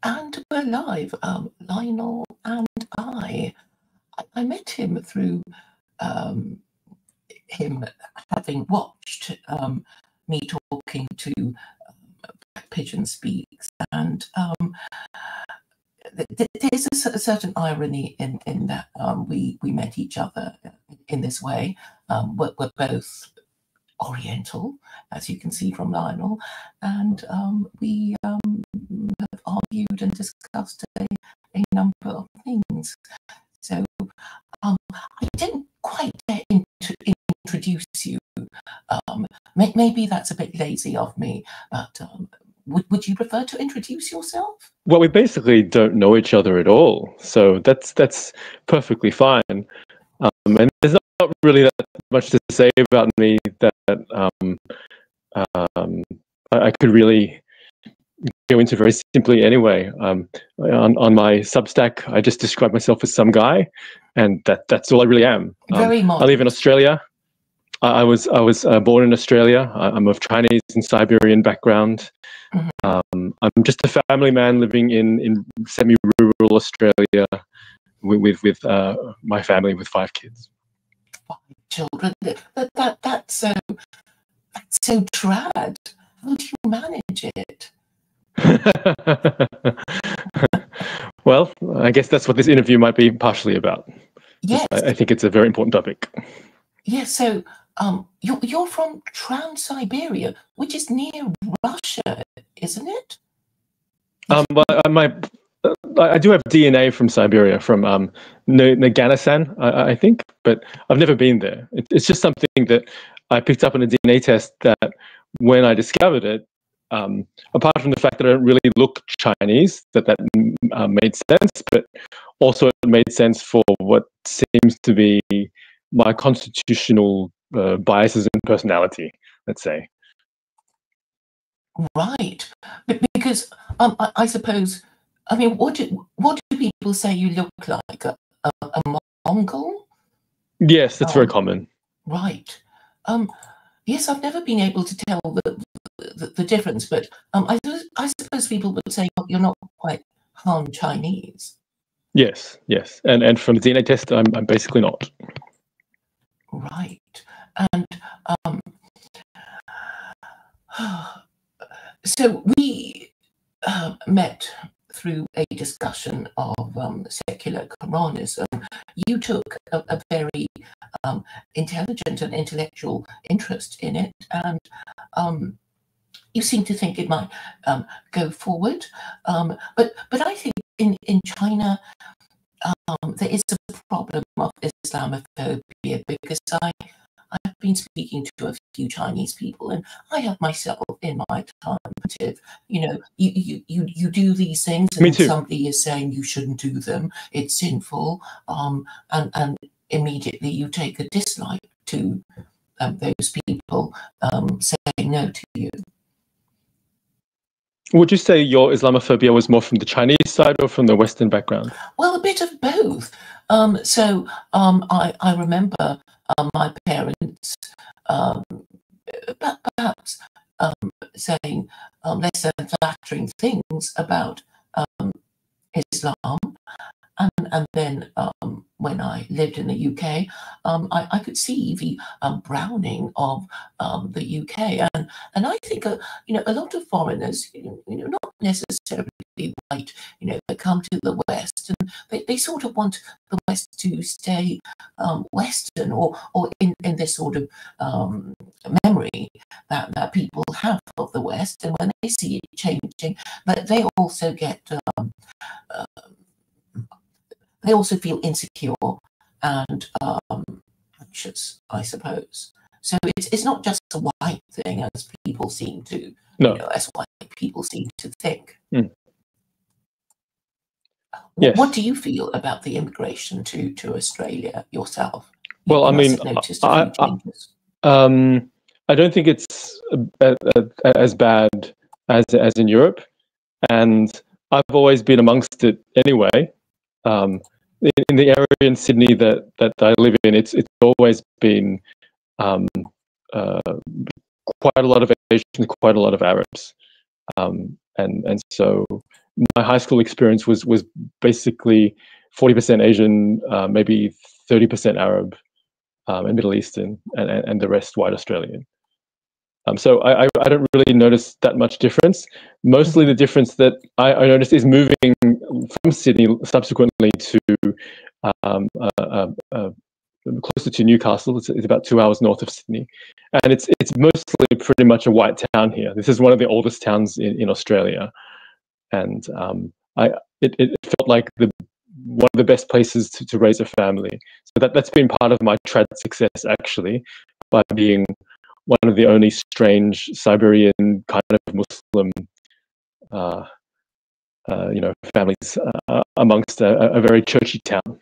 And we're live, Lionel and I met him through him having watched me talking to Pigeon Speaks, and there's a certain irony in that we met each other in this way. We're both Oriental, as you can see from Lionel, and we have argued and discussed a number of things. So I didn't quite get to introduce you. Maybe that's a bit lazy of me, but would you prefer to introduce yourself? Well, we basically don't know each other at all, so that's perfectly fine. And there's not really that much to say about me that I could really go into very simply anyway. On my Substack, I just describe myself as some guy, and that's all I really am. Very modern. I live in Australia. I was born in Australia. I'm of Chinese and Siberian background. Mm-hmm. I'm just a family man living in semi-rural Australia with my family with 5 kids. 5 children. That's so trad. How do you manage it? Well, I guess that's what this interview might be partially about. Yes, I think it's a very important topic. Yes, so you're from Trans-Siberia, which is near Russia, isn't it? Well, I do have DNA from Siberia, from Naganistan, I think, but I've never been there. It's just something that I picked up on a DNA test that when I discovered it, apart from the fact that I don't really look Chinese, that made sense, but also it made sense for what seems to be my constitutional biases and personality, let's say. Right, because I suppose, I mean, what do people say you look like? A Mongol? Yes, that's very common. Right. Yes, I've never been able to tell the difference, but I suppose people would say you're not quite Han Chinese. Yes, and from the DNA test, I'm basically not. Right, and so we met through a discussion of secular Quranism. You took a very intelligent and intellectual interest in it, and you seem to think it might go forward. But I think in China there is a problem of Islamophobia, because I've been speaking to a few Chinese people, and I have myself in my time, you know, you do these things, and somebody is saying you shouldn't do them, it's sinful, and immediately you take a dislike to those people saying no to you. Would you say your Islamophobia was more from the Chinese side or from the Western background? Well, a bit of both. I remember my parents perhaps saying less than flattering things about Islam. And then when I lived in the UK, I could see the browning of the UK, and I think a lot of foreigners, not necessarily white, that come to the West, and they sort of want the West to stay Western, or in this sort of memory that people have of the West, and when they see it changing, but they also get they also feel insecure and anxious, I suppose. So it's not just a white thing, as people seem to, as white people seem to think. Mm. Yes. What do you feel about the immigration to Australia yourself? Well, I mean, noticed a few changes. I don't think it's as bad as in Europe, and I've always been amongst it anyway. In the area in Sydney that I live in, it's always been quite a lot of Asians, quite a lot of Arabs, and so my high school experience was basically 40% Asian, maybe 30% Arab, and Middle Eastern, and the rest white Australian. So I don't really notice that much difference. Mostly the difference that I noticed is moving from Sydney subsequently to closer to Newcastle. It's about 2 hours north of Sydney, and it's mostly pretty much a white town here. This is one of the oldest towns in Australia, and it felt like one of the best places to raise a family. So that's been part of my trad success, actually, by being one of the only strange Siberian kind of Muslim, families amongst a very churchy town.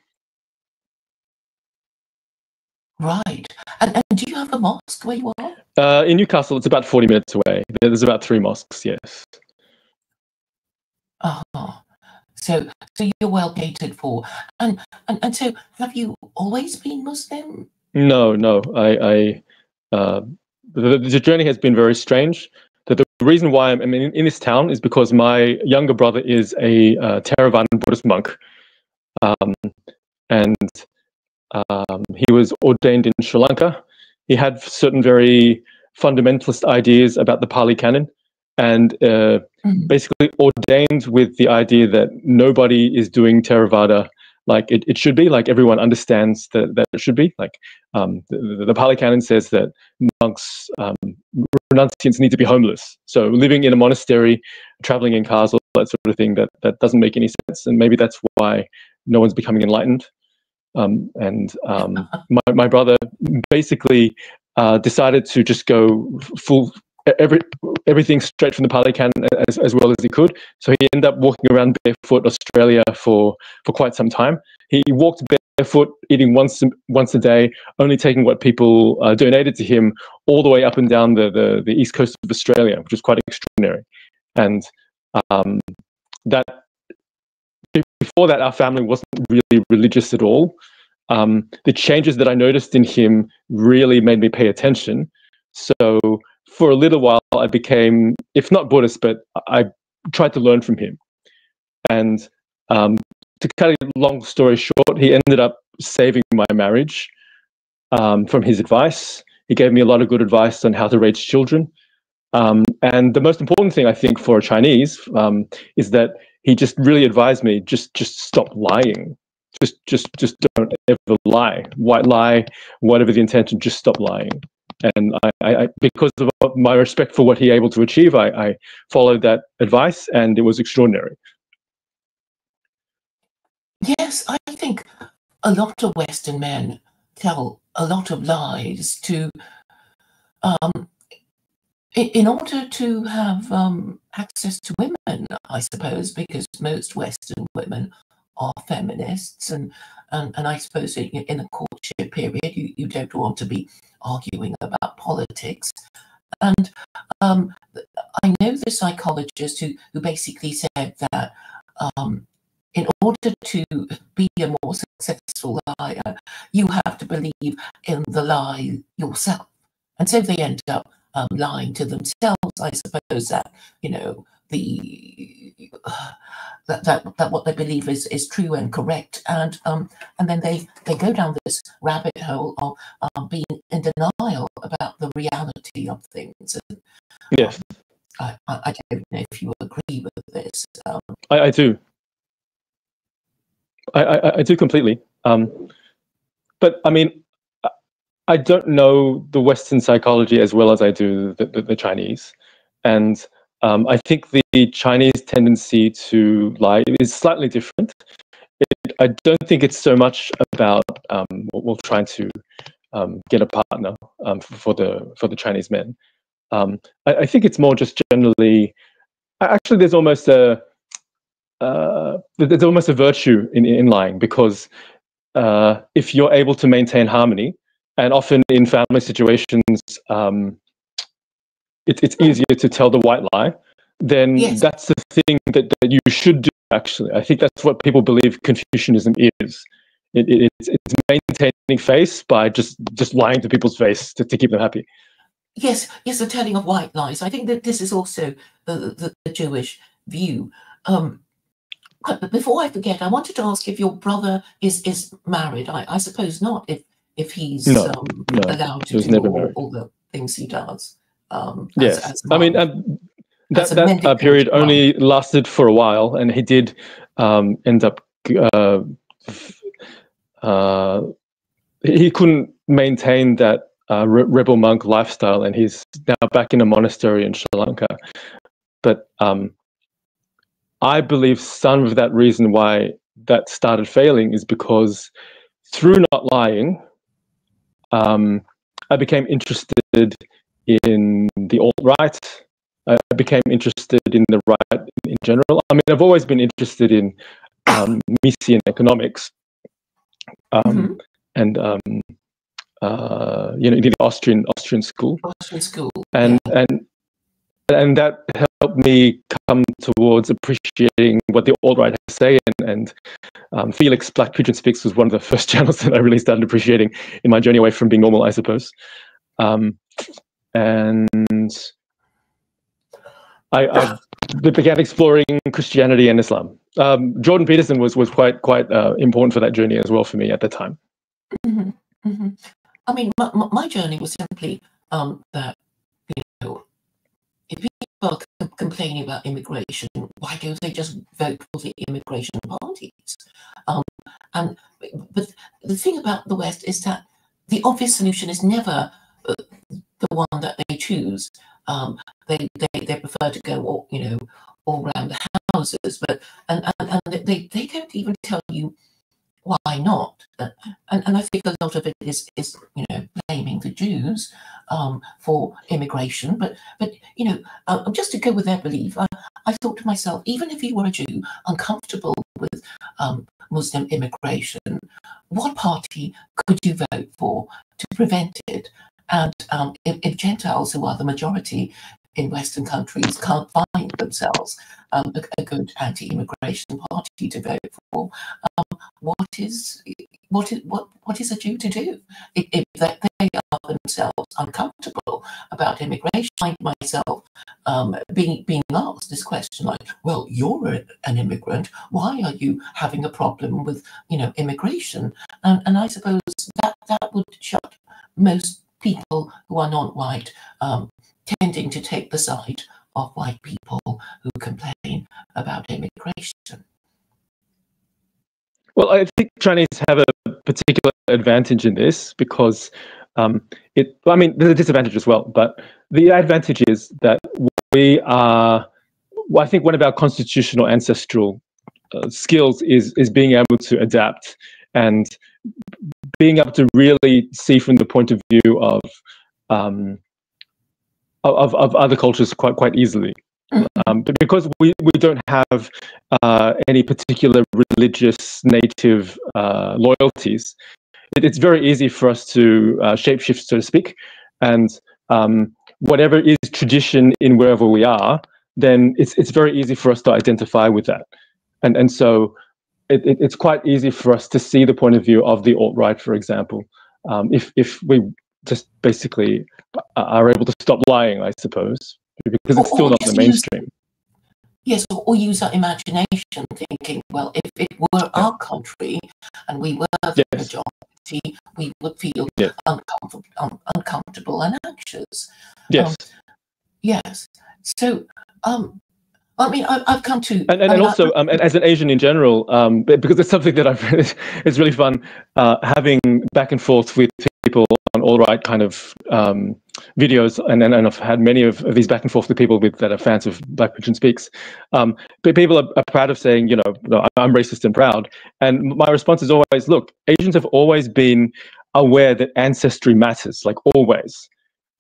Right. And do you have a mosque where you are? In Newcastle, it's about 40 minutes away. There's about 3 mosques, yes. So you're well catered for. And so have you always been Muslim? No. The journey has been very strange. The reason why I'm in this town is because my younger brother is a Theravadan Buddhist monk, and he was ordained in Sri Lanka. He had certain very fundamentalist ideas about the Pali Canon, and basically ordained with the idea that nobody is doing Theravada like it should be, like everyone understands that it should be. Like the Pali Canon says that monks, renunciants need to be homeless. So living in a monastery, traveling in cars, all that sort of thing, that doesn't make any sense. And maybe that's why no one's becoming enlightened. My brother basically decided to just go full everything straight from the Pali Canon as well as he could. So he ended up walking around barefoot Australia for quite some time. He walked barefoot, eating once a day, only taking what people donated to him, all the way up and down the east coast of Australia, which is quite extraordinary. And that before that, our family wasn't really religious at all. The changes that I noticed in him really made me pay attention. So for a little while, I became, if not Buddhist, but I tried to learn from him. And to cut a long story short, he ended up saving my marriage from his advice. He gave me a lot of good advice on how to raise children. And the most important thing, I think, for a Chinese is that he just really advised me, just stop lying. Just don't ever lie. White lie, whatever the intention, just stop lying. And I because of my respect for what he able to achieve, I followed that advice, and it was extraordinary. Yes, I think a lot of Western men tell a lot of lies to, in order to have access to women, I suppose, because most Western women are feminists, and I suppose in a courtship period, you don't want to be arguing about politics. And I know the psychologist who basically said that in order to be a more successful liar, you have to believe in the lie yourself. And so they end up lying to themselves. I suppose that, that what they believe is true and correct, and then they go down this rabbit hole of being in denial about the reality of things. And, yes, I don't know if you agree with this. I do. I do completely. But I mean, I don't know the Western psychology as well as I do the Chinese, and I think the Chinese tendency to lie is slightly different. I don't think it's so much about trying to get a partner for the Chinese men. I think it's more just generally. Actually, there's almost a virtue in lying, because if you're able to maintain harmony, and often in family situations, it's easier to tell the white lie, then Yes. That's the thing that you should do, actually. I think that's what people believe Confucianism is. It's maintaining face by just lying to people's face to keep them happy. Yes, the telling of white lies. I think that this is also the Jewish view. But before I forget, I wanted to ask if your brother is married. I suppose not, if he's No, no, allowed he to was do never married. all the things he does. Yes, As I mean as a that mendicant, period right? only lasted for a while, and he did end up. He couldn't maintain that rebel monk lifestyle, and he's now back in a monastery in Sri Lanka. But I believe some of that reason why that started failing is because through not lying, I became interested in the alt-right. I became interested in the right in general. I mean, I've always been interested in Miesian economics, Mm-hmm. and the Austrian school, Austrian school, and yeah. and that helped me come towards appreciating what the alt-right has to say, and Felix Black Pigeon Speaks was one of the first channels that I really started appreciating in my journey away from being normal, I suppose. And I began exploring Christianity and Islam. Jordan Peterson was quite important for that journey as well for me at the time. Mm-hmm. Mm-hmm. I mean, my journey was simply that, you know, if people are complaining about immigration, why don't they just vote for the immigration parties? But the thing about the West is that the obvious solution is never the one that they choose. They prefer to go all around the houses, but and they don't even tell you why not. And I think a lot of it is blaming the Jews for immigration. But just to go with their belief, I thought to myself, even if you were a Jew uncomfortable with Muslim immigration, what party could you vote for to prevent it? And if Gentiles, who are the majority in Western countries, can't find themselves a good anti-immigration party to vote for, what is a Jew to do if they are themselves uncomfortable about immigration? I find myself being asked this question, like, well, you're an immigrant, why are you having a problem with immigration? And I suppose that would shut most people who are not white tending to take the side of white people who complain about immigration. Well, I think Chinese have a particular advantage in this because there's a disadvantage as well, but the advantage is that we are, I think one of our constitutional ancestral skills is being able to adapt and being able to really see from the point of view of other cultures quite easily. But because we don't have any particular religious native loyalties, it's very easy for us to shapeshift, so to speak, and whatever is tradition in wherever we are, then it's very easy for us to identify with that, and so it's quite easy for us to see the point of view of the alt-right, for example, if we just basically are able to stop lying, I suppose, because it's still not the mainstream. Yes, or use our imagination, thinking, well, if it were our country and we were the majority, we would feel uncomfortable and anxious. Yes. Yes. So, I mean, I've come to... And also, and as an Asian in general, because it's something that I've read, it's really fun having back and forth with people on alt-right kind of videos, and I've had many of these back and forth with people that are fans of Black Pigeon Speaks. But people are proud of saying, I'm racist and proud. And my response is always, look, Asians have always been aware that ancestry matters, like always.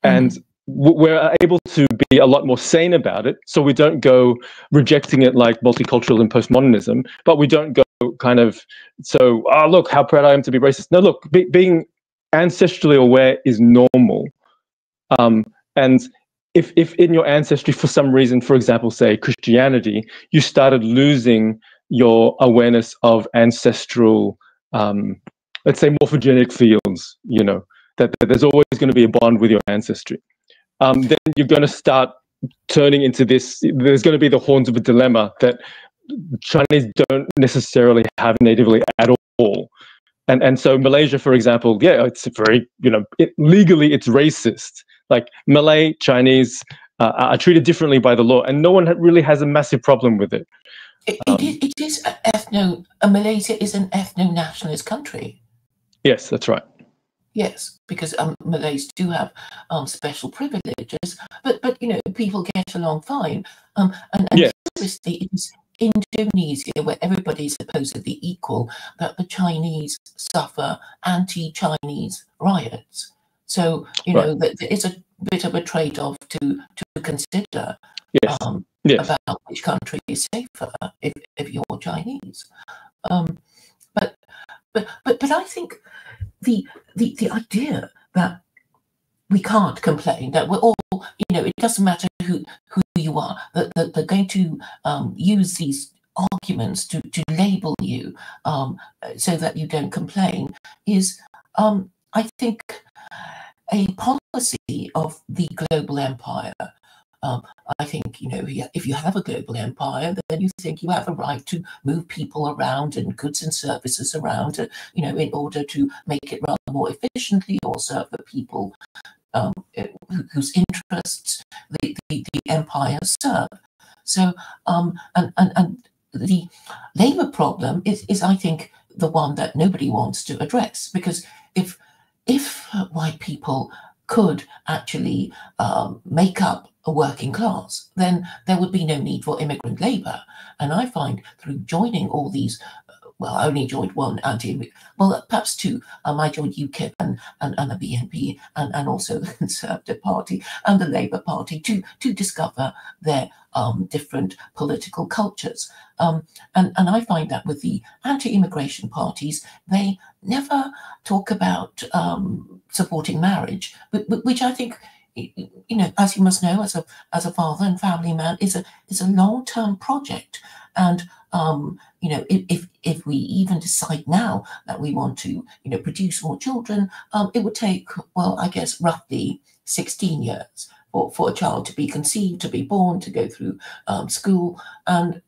And we're able to be a lot more sane about it, so we don't go rejecting it like multicultural and postmodernism, but we don't go kind of, look how proud I am to be racist. No, look, being ancestrally aware is normal. And if in your ancestry, for some reason, for example, say Christianity, you started losing your awareness of ancestral, let's say, morphogenetic fields, that there's always going to be a bond with your ancestry. Then you're going to start turning into this, there's going to be the horns of a dilemma that Chinese don't necessarily have natively at all. And so Malaysia, for example, yeah, it's very, legally it's racist. Like Malay, Chinese are treated differently by the law, and no one really has a massive problem with it. It is Malaysia is an ethno-nationalist country. Yes, that's right. Yes, because Malays do have special privileges, but people get along fine. And yes. Curiously, it is Indonesia, where everybody is supposedly equal, that the Chinese suffer anti-Chinese riots. So it's a bit of a trade-off to consider. Yes. Yes. About which country is safer if you're Chinese. But I think the idea that we can't complain, that we're all, it doesn't matter who you are, that they're going to use these arguments to label you so that you don't complain, is, I think, a policy of the global empire. I think, if you have a global empire, then you think you have a right to move people around and goods and services around, in order to make it run more efficiently or serve the people whose interests the empire serve. So, and the labour problem is, I think, the one that nobody wants to address, because if white people could actually make up a working class, then there would be no need for immigrant labour. And I find through joining all these, I only joined one perhaps two. I joined UKIP and the BNP and also the Conservative Party and the Labour Party to discover their different political cultures. And I find that with the anti-immigration parties, they never talk about supporting marriage, which I think, as you must know, as a father and family man, is a long-term project. And if we even decide now that we want to produce more children, it would take, I guess roughly 16 years for a child to be conceived, to be born, to go through school, and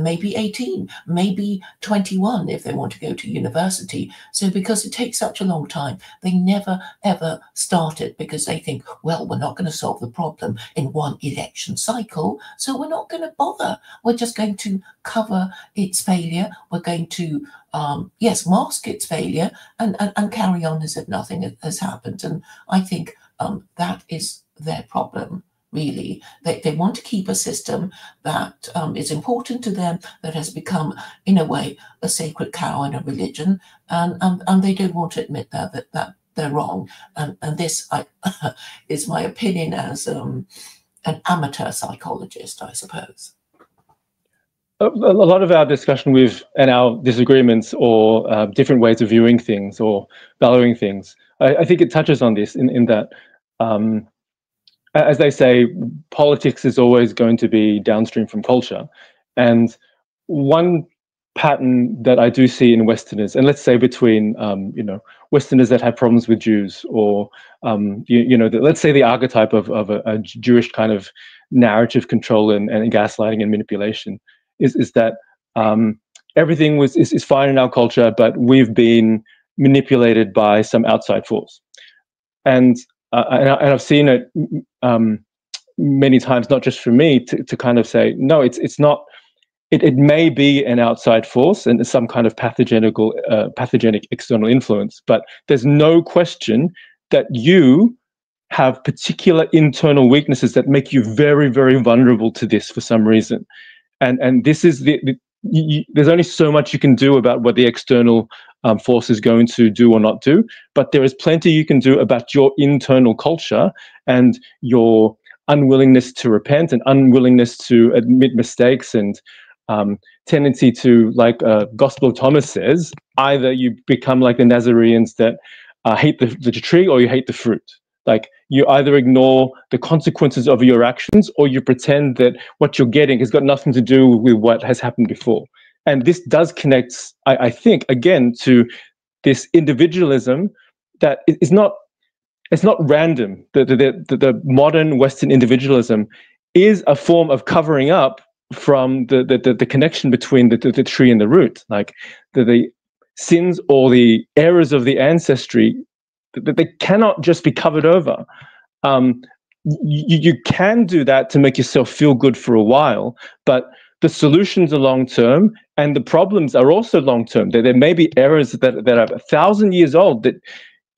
maybe 18, maybe 21 if they want to go to university. So because it takes such a long time, they never ever start it, because they think, we're not going to solve the problem in one election cycle, so we're not going to bother. We're just going to cover its failure. We're going to mask its failure and carry on as if nothing has happened. And I think that is their problem, really. They want to keep a system that is important to them, that has become, in a way, a sacred cow in a religion, and they don't want to admit that they're wrong. And this is my opinion as an amateur psychologist, I suppose. A lot of our discussion and our disagreements or different ways of viewing things or valuing things, I think it touches on this in that, as they say, politics is always going to be downstream from culture. And one pattern that I do see in Westerners, and let's say between Westerners that have problems with Jews, or let's say the archetype of a Jewish kind of narrative control and gaslighting and manipulation, is that everything is fine in our culture, but we've been manipulated by some outside force. And I've seen it many times, not just from me, to kind of say, no, it's not. It may be an outside force and some kind of pathogenic external influence, but there's no question that you have particular internal weaknesses that make you very, very vulnerable to this for some reason. And this is there's only so much you can do about what the external force is going to do or not do, but there is plenty you can do about your internal culture and your unwillingness to repent and unwillingness to admit mistakes and tendency to, like Gospel of Thomas says, either you become like the Nazarenes that hate the tree, or you hate the fruit. Like, you either ignore the consequences of your actions, or you pretend that what you're getting has got nothing to do with what has happened before. And this does connect, I think, again, to this individualism that is not, it's not random. The modern Western individualism is a form of covering up from the connection between the tree and the root, like the sins or the errors of the ancestry, that they cannot just be covered over. You can do that to make yourself feel good for a while, but the solutions are long term, and the problems are also long term. There may be errors that are 1,000 years old that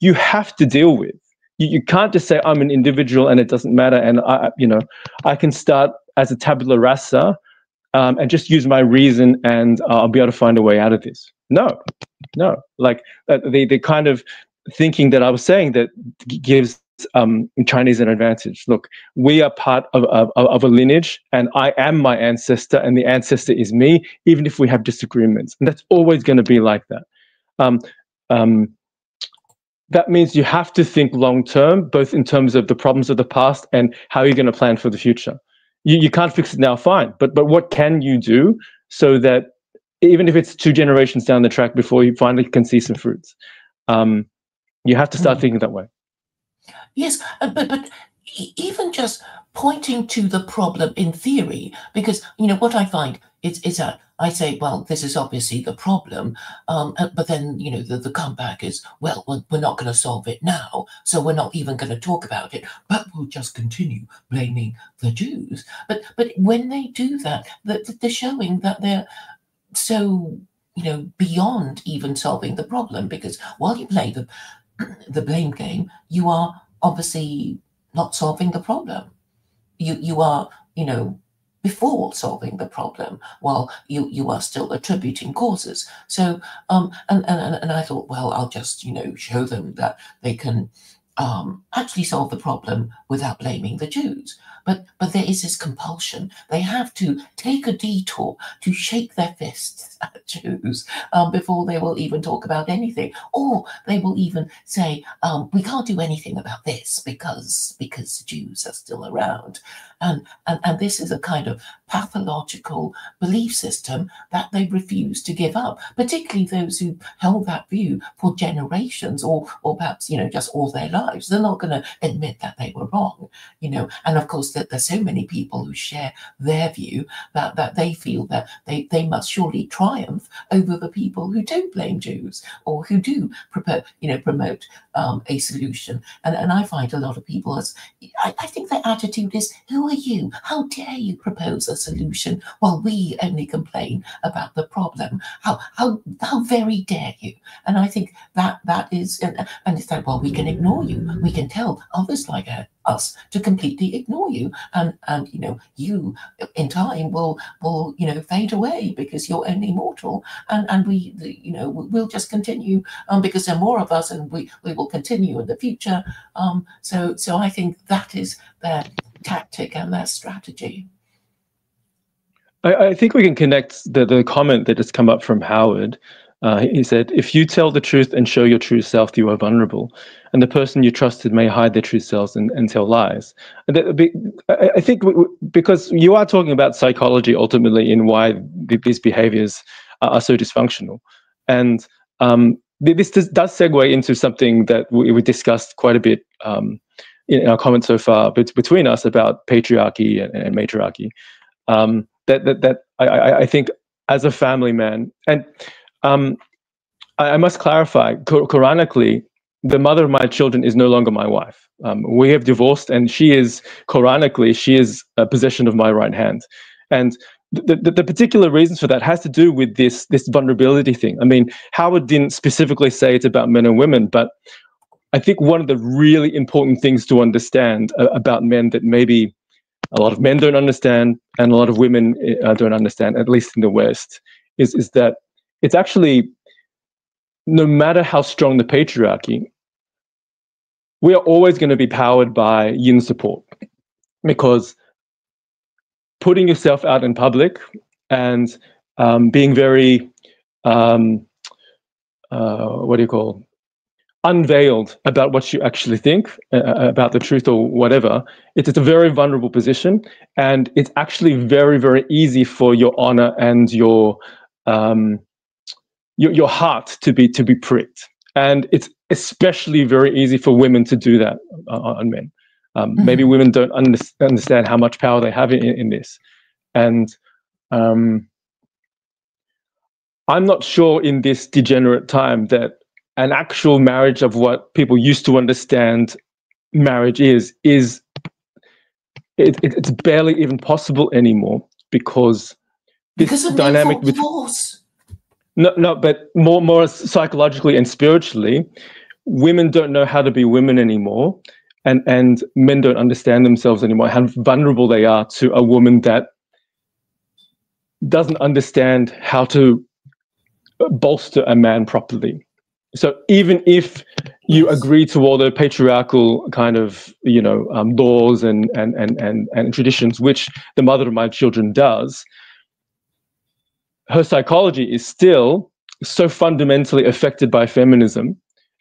you have to deal with. You can't just say I'm an individual and it doesn't matter, and I can start as a tabula rasa and just use my reason and I'll be able to find a way out of this. No, like the kind of thinking that I was saying that gives Chinese an advantage. Look, we are part of a lineage, and I am my ancestor, and the ancestor is me, even if we have disagreements, and that's always going to be like that. That means you have to think long term, both in terms of the problems of the past and how you're going to plan for the future. You can't fix it now, fine, but what can you do so that even if it's 2 generations down the track before you finally can see some fruits, you have to start thinking that way. Yes, but even just pointing to the problem in theory, because what I find is that I say, well, this is obviously the problem, but then the comeback is, well, we're not going to solve it now, so we're not even going to talk about it, but we'll just continue blaming the Jews. But when they do that, they're showing that they're so beyond even solving the problem, because while you play the blame game, you are obviously not solving the problem. You are, before solving the problem, while you are still attributing causes. So, and I thought, well, I'll just, show them that they can actually solve the problem without blaming the Jews. But there is this compulsion. They have to take a detour to shake their fists at Jews before they will even talk about anything. Or they will even say, we can't do anything about this because Jews are still around. And this is a kind of pathological belief system that they refuse to give up, particularly those who held that view for generations or perhaps, just all their lives. They're not going to admit that they were wrong, and of course that there's so many people who share their view that they feel that they must surely triumph over the people who don't blame Jews or who do promote a solution. And I find a lot of people, I think their attitude is, who are you? How dare you propose a solution while we only complain about the problem? How very dare you? And I think that is, and it's like, well, we can ignore you. We can tell others like us to completely ignore you, and you in time will fade away because you're only mortal, and we'll just continue because there are more of us, and we will continue in the future. So I think that is their tactic and their strategy. I think we can connect the comment that has come up from Howard. He said, if you tell the truth and show your true self, you are vulnerable. And the person you trusted may hide their true selves and tell lies. I think because you are talking about psychology ultimately in why these behaviors are so dysfunctional. And this does segue into something that we discussed quite a bit in our comments so far between us about patriarchy and matriarchy. That I think as a family man, and I must clarify, Quranically, the mother of my children is no longer my wife. We have divorced, and she is a possession of my right hand. And the particular reasons for that has to do with this vulnerability thing. I mean, Howard didn't specifically say it's about men and women, but I think one of the really important things to understand about men that maybe a lot of men don't understand and a lot of women don't understand, at least in the West, is that it's actually, no matter how strong the patriarchy, we are always going to be powered by yin support, because putting yourself out in public and being very, unveiled about what you actually think about the truth or whatever, it's a very vulnerable position, and it's actually very, very easy for your honor and your heart to be pricked. And it's especially very easy for women to do that on men. Maybe women don't understand how much power they have in this. And I'm not sure in this degenerate time that an actual marriage of what people used to understand marriage is it's barely even possible anymore because this of dynamic with divorce. No, but more psychologically and spiritually, women don't know how to be women anymore, and men don't understand themselves anymore, how vulnerable they are to a woman that doesn't understand how to bolster a man properly. So even if you agree to all the patriarchal kind of laws and traditions, which the mother of my children does, her psychology is still so fundamentally affected by feminism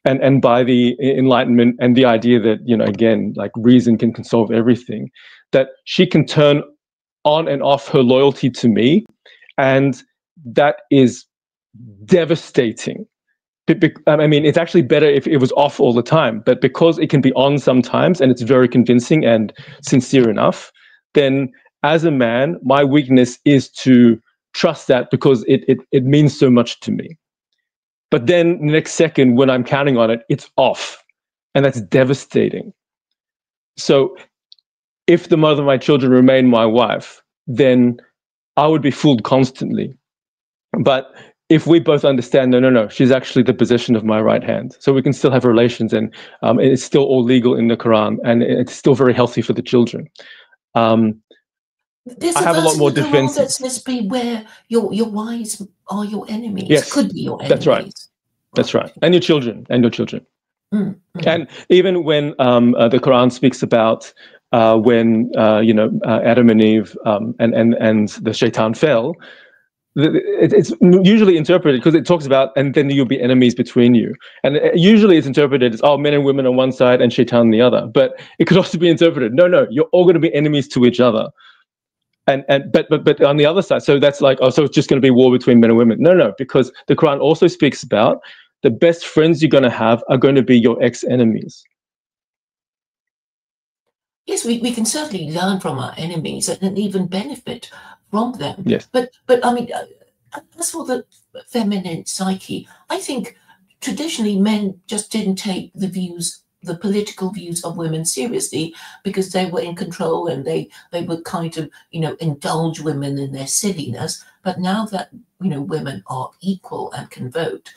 and by the Enlightenment and the idea that, again, like reason can solve everything, that she can turn on and off her loyalty to me. And that is devastating. I mean, it's actually better if it was off all the time, but because it can be on sometimes and it's very convincing and sincere enough, then as a man, my weakness is to trust that because it means so much to me. But then the next second, when I'm counting on it, it's off. And that's devastating. So if the mother of my children remained my wife, then I would be fooled constantly. But if we both understand, no, she's actually the position of my right hand. So we can still have relations, and it's still all legal in the Quran, and it's still very healthy for the children. There's I have a lot more defense. That says beware, your wives are your enemies. Yes, could be your enemies. That's right. That's right. And your children. And even when the Quran speaks about when Adam and Eve and the shaitan fell, it's usually interpreted, because it talks about, and then you'll be enemies between you. And usually it's interpreted as, men and women on one side and shaitan on the other. But it could also be interpreted, no, you're all going to be enemies to each other. But on the other side, so that's like, so it's just going to be war between men and women. No, because the Quran also speaks about the best friends you're going to have are going to be your ex-enemies. Yes, we can certainly learn from our enemies and even benefit from them. Yes. But I mean, as for the feminine psyche, I think traditionally men just didn't take the political views of women seriously because they were in control and they would kind of, indulge women in their silliness. But now that, women are equal and can vote,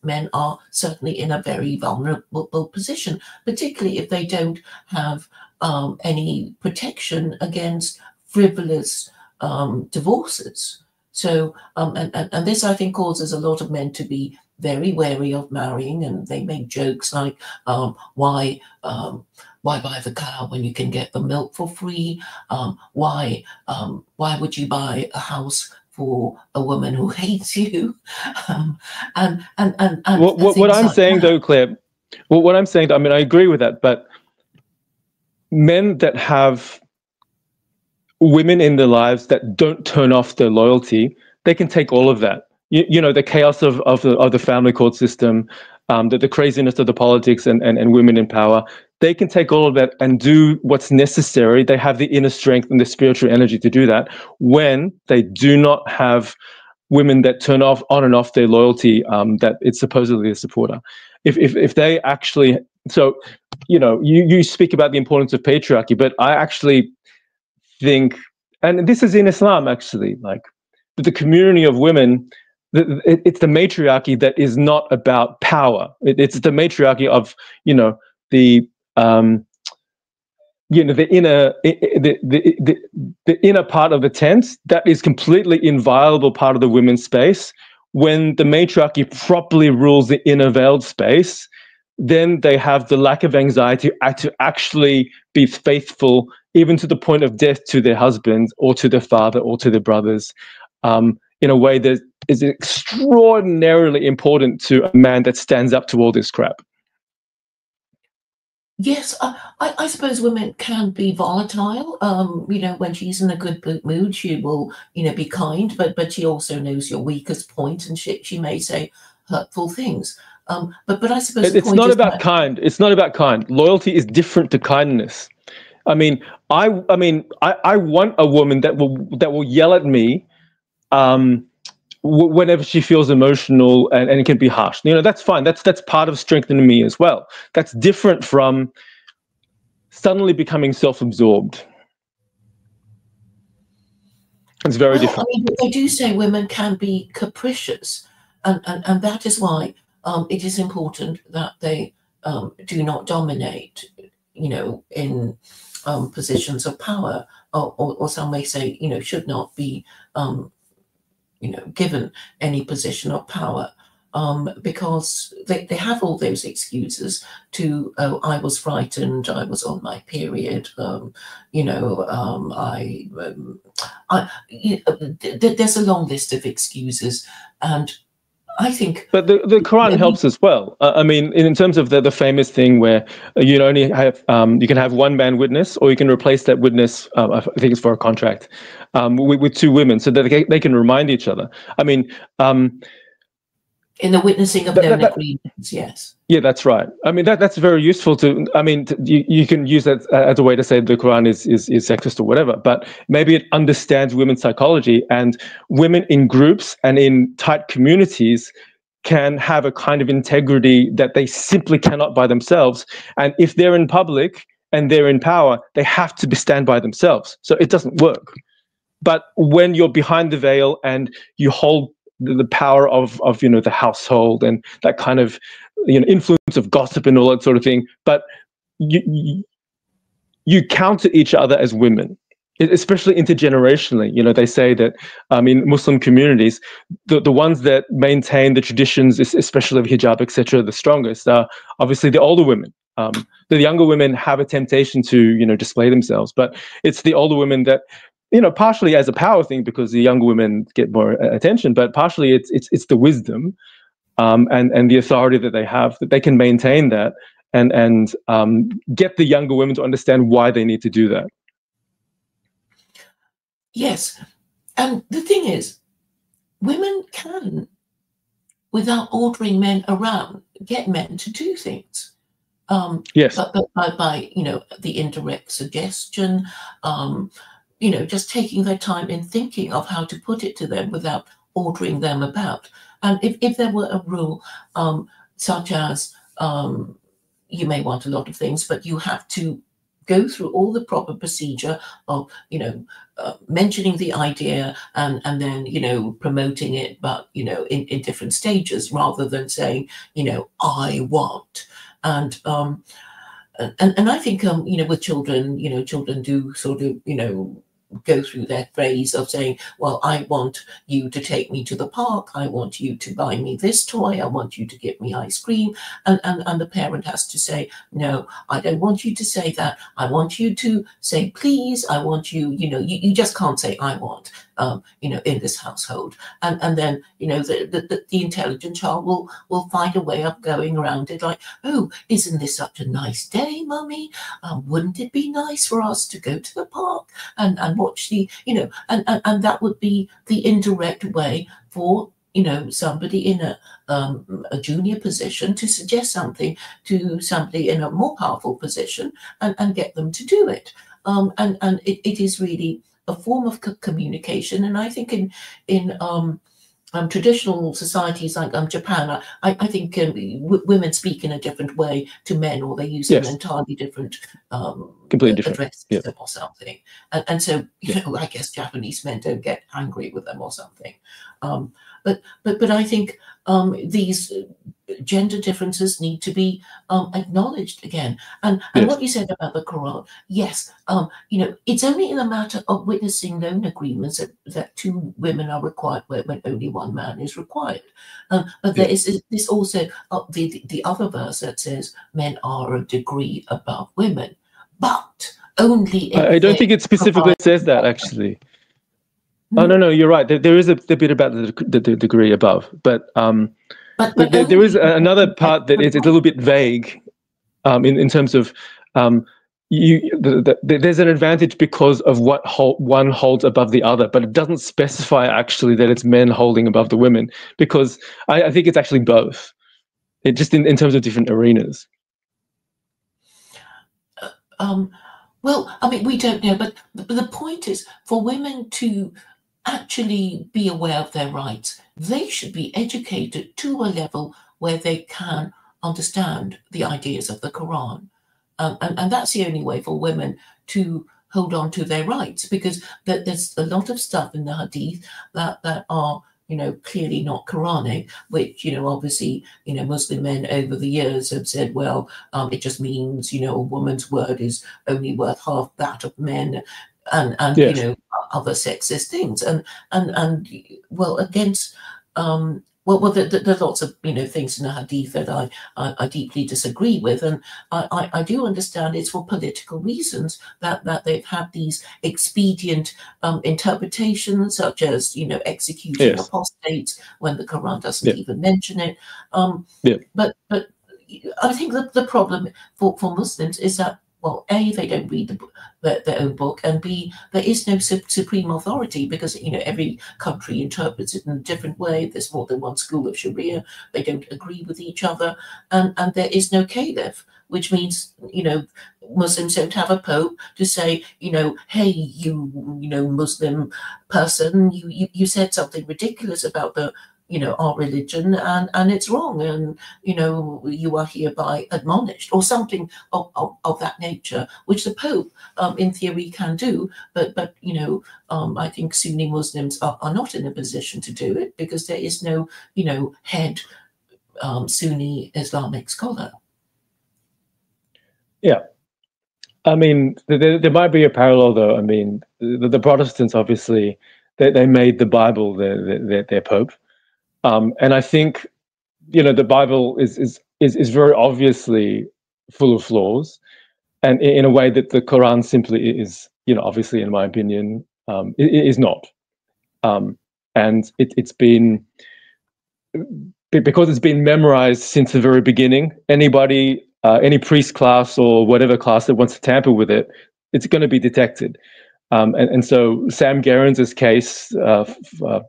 men are certainly in a very vulnerable position, particularly if they don't have any protection against frivolous divorces. So, and this, I think, causes a lot of men to be very wary of marrying, and they make jokes like, why buy the cow when you can get the milk for free? Why would you buy a house for a woman who hates you? What I'm saying, though, Claire, what I'm saying, I mean, I agree with that, but men that have women in their lives that don't turn off their loyalty, they can take all of that. The chaos of the family court system, the craziness of the politics and women in power. They can take all of that and do what's necessary. They have the inner strength and the spiritual energy to do that when they do not have women that turn on and off their loyalty, that it's supposedly a supporter. If they actually, so, you speak about the importance of patriarchy, but I actually think, and this is in Islam actually, like the community of women, it's the matriarchy that is not about power. It's the matriarchy of, the inner part of the tent that is completely inviolable part of the women's space. When the matriarchy properly rules the inner veiled space, then they have the lack of anxiety to actually be faithful, even to the point of death, to their husbands or to their father or to their brothers, in a way that is extraordinarily important to a man that stands up to all this crap. Yes, I suppose women can be volatile. When she's in a good mood, she will, be kind, but she also knows your weakest point, and she may say hurtful things. But I suppose it's not about kind. It's not about kind. Loyalty is different to kindness. I mean, I want a woman that will yell at me whenever she feels emotional, and it can be harsh. You know, that's fine. That's part of strengthening me as well. That's different from suddenly becoming self-absorbed. It's very different. I mean, they do say women can be capricious, and that is why it is important that they do not dominate, you know, in positions of power, or some may say, you know, should not be, you know, given any position of power. Because they have all those excuses to, oh, I was frightened, I was on my period, you know, there's a long list of excuses, and I think. But the Quran helps as well. I mean, in terms of the famous thing where you only have you can have one man witness, or you can replace that witness. I think it's for a contract with two women, so that they can remind each other. I mean. In the witnessing of known agreements, yes. Yeah, that's right. I mean, that's very useful to. I mean, you can use that as a way to say the Quran is sexist or whatever. But maybe it understands women's psychology, and women in groups and in tight communities can have a kind of integrity that they simply cannot by themselves. And if they're in public and they're in power, they have to stand by themselves. So it doesn't work. But when you're behind the veil and you hold the power of the household and that kind of influence of gossip and all that sort of thing, but you counter each other as women, especially intergenerationally. They say that in Muslim communities, the ones that maintain the traditions, especially of hijab, etc., the strongest are obviously the older women. The younger women have a temptation to display themselves, but it's the older women that, partially as a power thing because the younger women get more attention, but partially it's the wisdom and the authority that they have, that they can maintain that and get the younger women to understand why they need to do that. Yes, and the thing is, women can, without ordering men around, get men to do things. Yes, but by the indirect suggestion. Just taking their time in thinking of how to put it to them without ordering them about. And if there were a rule such as you may want a lot of things, but you have to go through all the proper procedure of, mentioning the idea and then, promoting it, but, in different stages rather than saying, I want. And I think, with children, children do sort of, go through that phase of saying, well, I want you to take me to the park. I want you to buy me this toy. I want you to give me ice cream. And the parent has to say, no, I don't want you to say that. I want you to say, please. I want you, you just can't say, I want, in this household. And then, the intelligent child will find a way of going around it like, oh, isn't this such a nice day, Mummy? Wouldn't it be nice for us to go to the park and watch the, and that would be the indirect way for, somebody in a junior position to suggest something to somebody in a more powerful position and get them to do it. And it is really a form of communication. And I think in traditional societies like Japan, I think women speak in a different way to men, or they use an entirely different completely different address system or something. And so, I guess Japanese men don't get angry with them or something. But I think these gender differences need to be acknowledged again. And what you said about the Quran, yes, it's only in a matter of witnessing known agreements that two women are required when only one man is required. But there is this also the other verse that says men are a degree above women, but only if I don't think it specifically says that, actually. Oh, no, you're right. There is a bit about the degree above, but there is another part that is a little bit vague in terms of there's an advantage because of what one holds above the other, but it doesn't specify actually that it's men holding above the women, because I think it's actually both. It just in terms of different arenas. Well, I mean, we don't know, but the point is for women to actually be aware of their rights, they should be educated to a level where they can understand the ideas of the Quran. And that's the only way for women to hold on to their rights, because there's a lot of stuff in the Hadith that are, clearly not Quranic, which, obviously, Muslim men over the years have said, well, it just means, a woman's word is only worth half that of men, and Yes. other sexist things, and well, against well, there's lots of things in the Hadith that I deeply disagree with, and I do understand it's for political reasons that they've had these expedient interpretations, such as executing Yes. apostates when the Quran doesn't Yeah. even mention it. Yeah. But I think the problem for Muslims is that, well, A, they don't read their own book, and B, there is no supreme authority, because every country interprets it in a different way. There's more than one school of Sharia. They don't agree with each other, and there is no caliph, which means Muslims don't have a pope to say, hey, you Muslim person, you said something ridiculous about our religion, and it's wrong, and you are hereby admonished, or something of that nature, which the Pope, in theory, can do. But I think Sunni Muslims are not in a position to do it, because there is no head Sunni Islamic scholar. Yeah. I mean, there might be a parallel, though. I mean, the Protestants, obviously, they made the Bible their Pope. And I think, the Bible is very obviously full of flaws, and in a way that the Quran simply is, obviously, in my opinion, is not. And it's been, because it's been memorized since the very beginning. Anybody, any priest class or whatever class that wants to tamper with it, it's going to be detected. And so Sam Gerrans' case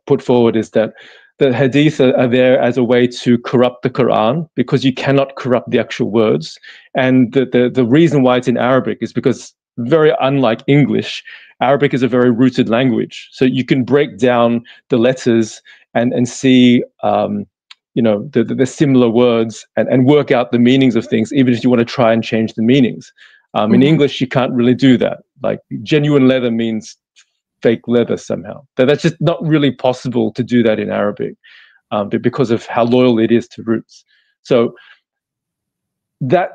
put forward is that the hadith are there as a way to corrupt the Quran, because you cannot corrupt the actual words. And the reason why it's in Arabic is because, very unlike English, Arabic is a very rooted language. So you can break down the letters and see the similar words, and work out the meanings of things, even if you want to try and change the meanings. In English, you can't really do that. Like, genuine leather means fake leather somehow. That's just not really possible to do that in Arabic, because of how loyal it is to roots. So the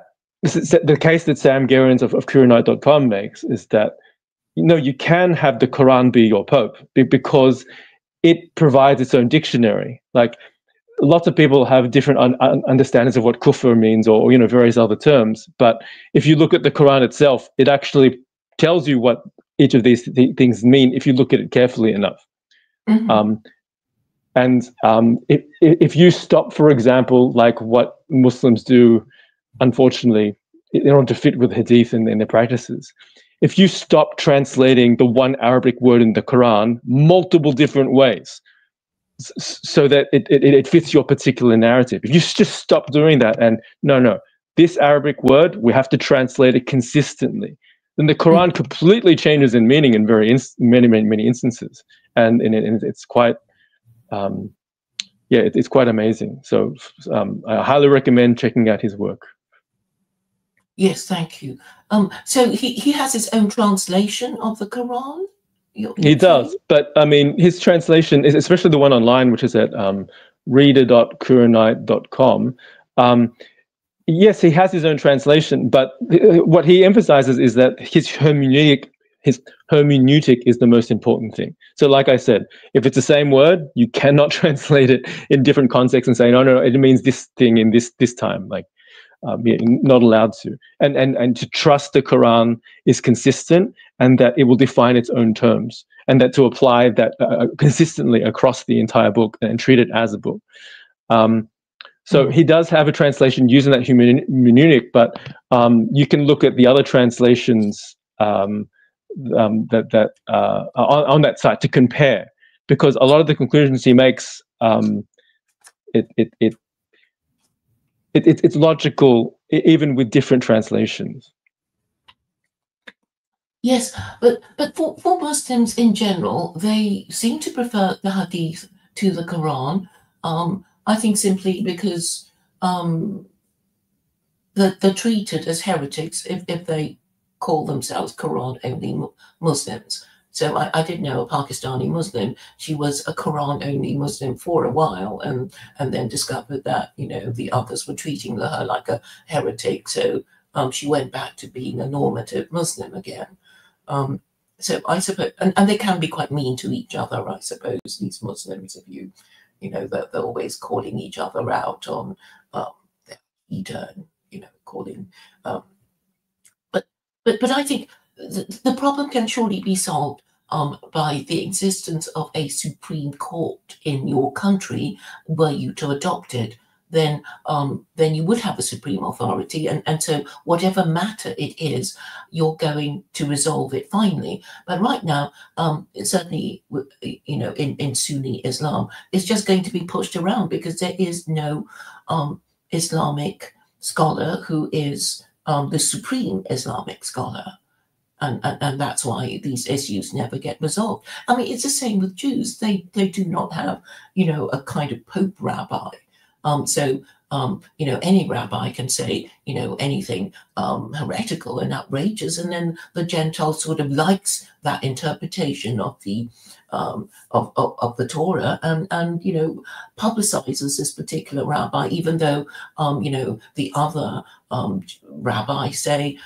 case that Sam Gerrans of Quranite.com makes is that you can have the Quran be your pope, because it provides its own dictionary. Like, lots of people have different understandings of what kufr means, or various other terms. But if you look at the Quran itself, it actually tells you what each of these things mean if you look at it carefully enough. If you stop, for example, like what Muslims do, unfortunately, in order to fit with hadith and their practices, if you stop translating the one Arabic word in the Quran multiple different ways, so that it fits your particular narrative. If you just stop doing that, and no, this Arabic word, we have to translate it consistently, then the Quran completely changes in meaning in many instances, and it's quite it's quite amazing. So I highly recommend checking out his work. Yes, thank you. So he has his own translation of the Quran? He does, but I mean, his translation is, especially the one online, which is at reader.quranite.com. Yes, he has his own translation, but what he emphasizes is that his hermeneutic is the most important thing. So, like I said, if it's the same word, you cannot translate it in different contexts and say, no, it means this thing in this time. Like, not allowed to. And to trust the Quran is consistent, and that it will define its own terms, and that to apply that consistently across the entire book and treat it as a book. So he does have a translation using that hermeneutic, but you can look at the other translations on that site to compare, because a lot of the conclusions he makes, it's logical even with different translations. Yes, but for Muslims in general, they seem to prefer the Hadith to the Quran. I think simply because they're treated as heretics if they call themselves Quran only Muslims. So I did know a Pakistani Muslim. She was a Quran only Muslim for a while, and then discovered that the others were treating her like a heretic. So she went back to being a normative Muslim again. So I suppose, and they can be quite mean to each other, I suppose, these Muslims, if they're always calling each other out on their Eid, calling. Um, but I think the problem can surely be solved by the existence of a Supreme Court in your country. Were you to adopt it, then you would have a supreme authority, and so whatever matter it is, you're going to resolve it finally. But right now, certainly, in Sunni Islam, it's just going to be pushed around because there is no Islamic scholar who is the supreme Islamic scholar. And that's why these issues never get resolved. I mean, it's the same with Jews. They do not have, a kind of Pope rabbi. So any rabbi can say, anything heretical and outrageous, and then the Gentile sort of likes that interpretation of the of the Torah, and publicizes this particular rabbi, even though the other rabbis say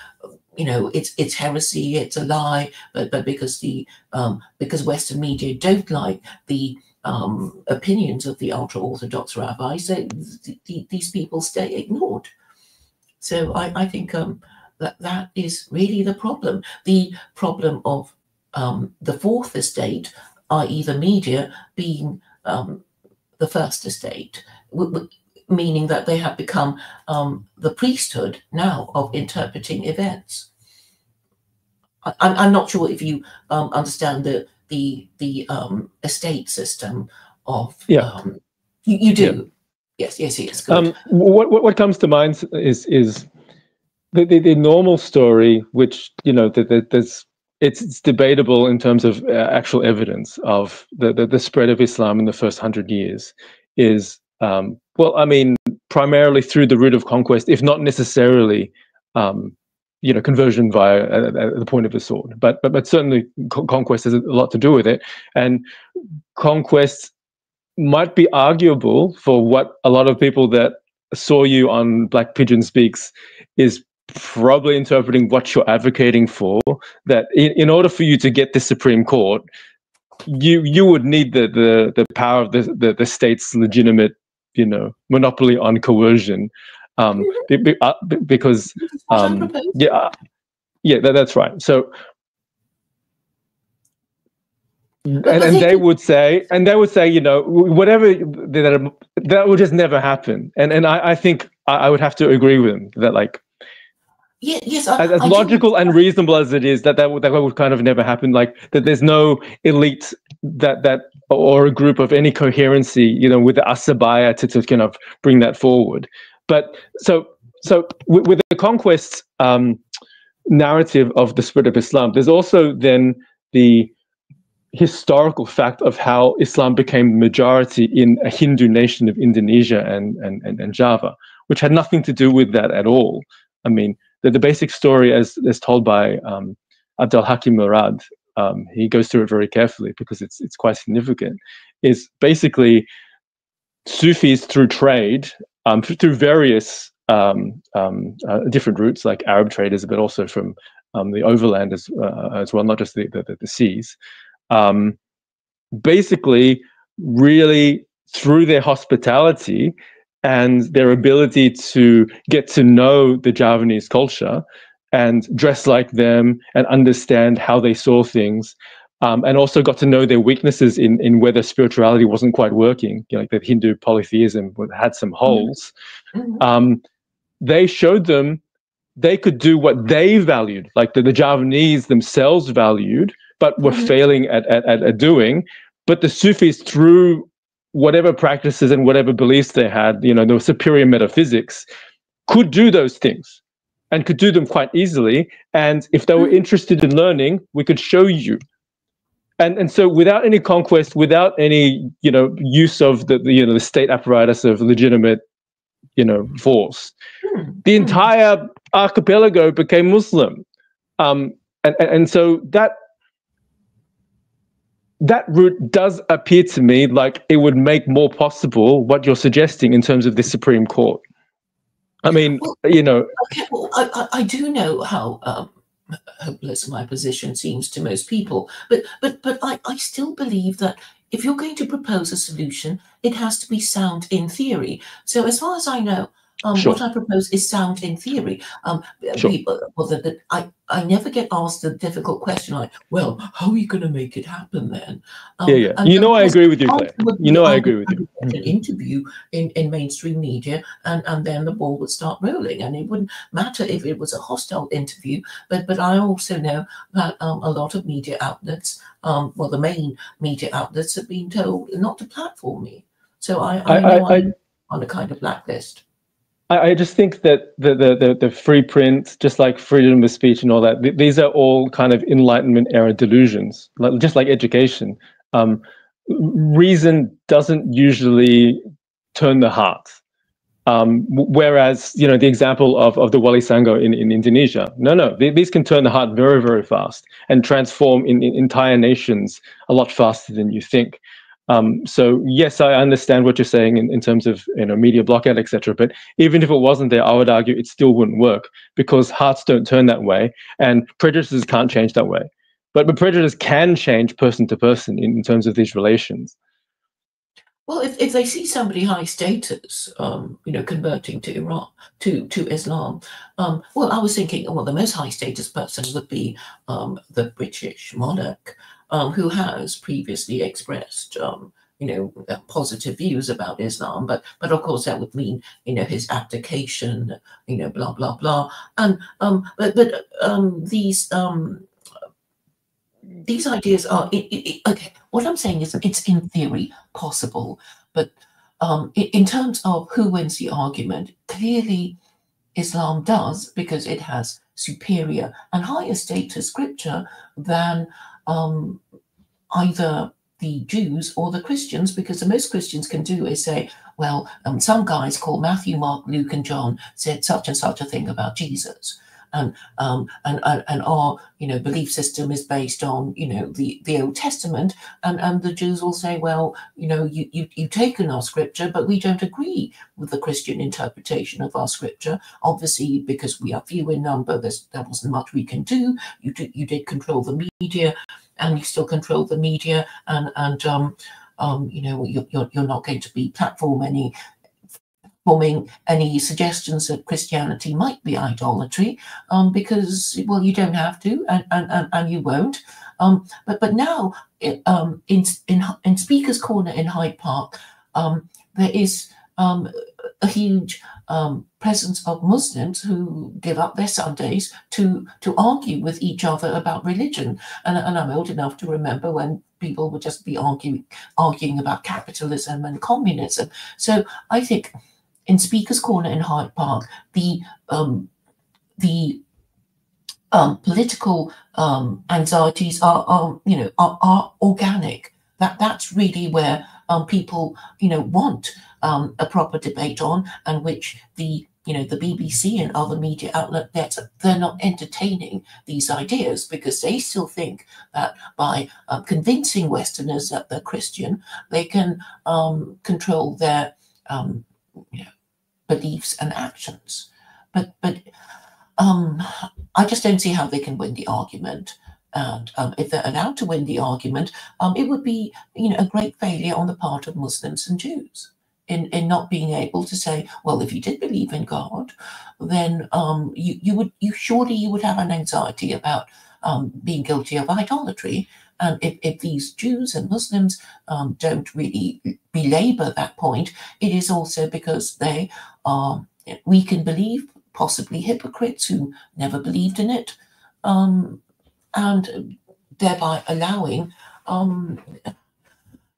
it's heresy, it's a lie, but because because Western media don't like the opinions of the ultra-Orthodox rabbis, these people stay ignored. So I think that is really the problem. The problem of the fourth estate, i.e. the media, being the first estate, meaning that they have become the priesthood now of interpreting events. I'm not sure if you understand the estate system of. Yeah. You do. Yeah. Yes. Good. What comes to mind is the normal story, which it's debatable in terms of actual evidence of the spread of Islam in the first 100 years is primarily through the route of conquest, if not necessarily conversion via the point of the sword, but certainly conquest has a lot to do with it, and conquest might be arguable for what a lot of people that saw you on Black Pigeon Speaks is probably interpreting what you're advocating for, that in order for you to get the Supreme Court, you would need the power of the state's legitimate monopoly on coercion, because that's right. So and they would say whatever, that would just never happen, and I think I would have to agree with them that Yes, as logical and reasonable as it is, that would kind of never happen. Like that, there's no elite that or a group of any coherency, with the asabaya to kind of bring that forward. But so with the conquest narrative of the spread of Islam, there's also then the historical fact of how Islam became the majority in a Hindu nation of Indonesia and Java, which had nothing to do with that at all. I mean, the basic story, as told by Abdul Hakim Murad, he goes through it very carefully because it's quite significant, is basically Sufis through trade, through various different routes, like Arab traders, but also from the overland as well, not just the seas, basically really through their hospitality and their ability to get to know the Javanese culture and dress like them and understand how they saw things, and also got to know their weaknesses in whether spirituality wasn't quite working, like the Hindu polytheism had some holes. They showed them they could do what they valued, like the Javanese themselves valued, but were failing at doing. But the Sufis, through whatever practices and whatever beliefs they had, their superior metaphysics, could do those things. and could do them quite easily. And if they were interested in learning, we could show you. And so without any conquest, without any, use of the state apparatus of legitimate, force, the entire archipelago became Muslim. And so that route does appear to me like it would make more possible what you're suggesting in terms of the Supreme Court. I mean, Okay, well, I do know how hopeless my position seems to most people, but I still believe that if you're going to propose a solution, it has to be sound in theory. So as far as I know, Sure. what I propose is sound in theory. Sure. People, well, I never get asked the difficult question like, well, how are you going to make it happen then? Yeah. And I agree with you, Claire. I agree with you. An interview in mainstream media, and then the ball would start rolling, and it wouldn't matter if it was a hostile interview. But I also know that a lot of media outlets, well, the main media outlets have been told not to platform me. So I know I'm on a kind of blacklist. I just think that the free print, just like freedom of speech and all that, these are all kind of Enlightenment era delusions, just like education. Reason doesn't usually turn the heart. Whereas, the example of the Wali Songo in Indonesia, no, these can turn the heart very, very fast and transform in entire nations a lot faster than you think. So yes, I understand what you're saying in terms of media blockade, etc. But even if it wasn't there, I would argue it still wouldn't work, because hearts don't turn that way, and prejudices can't change that way. But prejudice can change person to person in terms of these relations. Well, if they see somebody high status, converting to to Islam, well, I was thinking, well, the most high status person would be the British monarch, who has previously expressed, positive views about Islam, but of course that would mean, his abdication, blah blah blah, and but these ideas are okay. What I'm saying is, it's in theory possible, but in terms of who wins the argument, clearly Islam does, because it has superior and higher status scripture than either the Jews or the Christians, because the most Christians can do is say, well, some guys called Matthew, Mark, Luke, and John said such and such a thing about Jesus. And our belief system is based on the Old Testament, and the Jews will say, well, you've taken our scripture, but we don't agree with the Christian interpretation of our scripture. Obviously, because we are few in number, there wasn't much we can do. You did control the media, and you still control the media, and you're not going to be forming any suggestions that Christianity might be idolatry, because, well, you don't have to, and you won't. But now, in Speaker's Corner in Hyde Park, there is a huge presence of Muslims who give up their Sundays to argue with each other about religion. And I'm old enough to remember when people would just be arguing about capitalism and communism. So I think, in Speaker's Corner in Hyde Park, the political anxieties are organic. That's really where people want a proper debate on, and which the BBC and other media outlets, they're not entertaining these ideas, because they still think that by convincing Westerners that they're Christian, they can control their beliefs and actions. But I just don't see how they can win the argument. And if they're allowed to win the argument, it would be a great failure on the part of Muslims and Jews in not being able to say, well, if you did believe in God, then you would have an anxiety about being guilty of idolatry. And if these Jews and Muslims don't really belabor that point, it is also because they are weak in belief, possibly hypocrites who never believed in it, and thereby allowing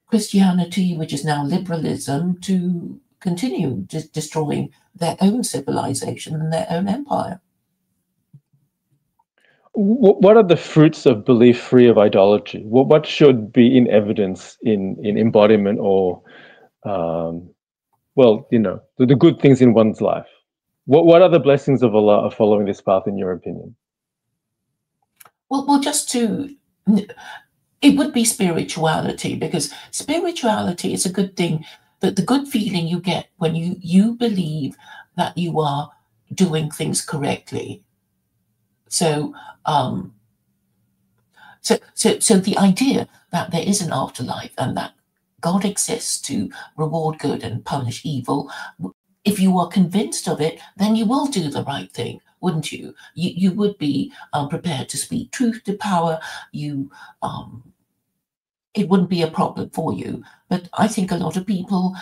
Christianity, which is now liberalism, to continue destroying their own civilization and their own empire. What are the fruits of belief free of idolatry? What should be in evidence in embodiment or, well, the good things in one's life? What are the blessings of Allah of following this path, in your opinion? Well, it would be spirituality, because spirituality is a good thing. That the good feeling you get when you believe that you are doing things correctly. So, so the idea that there is an afterlife and that God exists to reward good and punish evil, if you are convinced of it, then you will do the right thing, wouldn't you? You would be prepared to speak truth to power. It wouldn't be a problem for you. But I think a lot of people,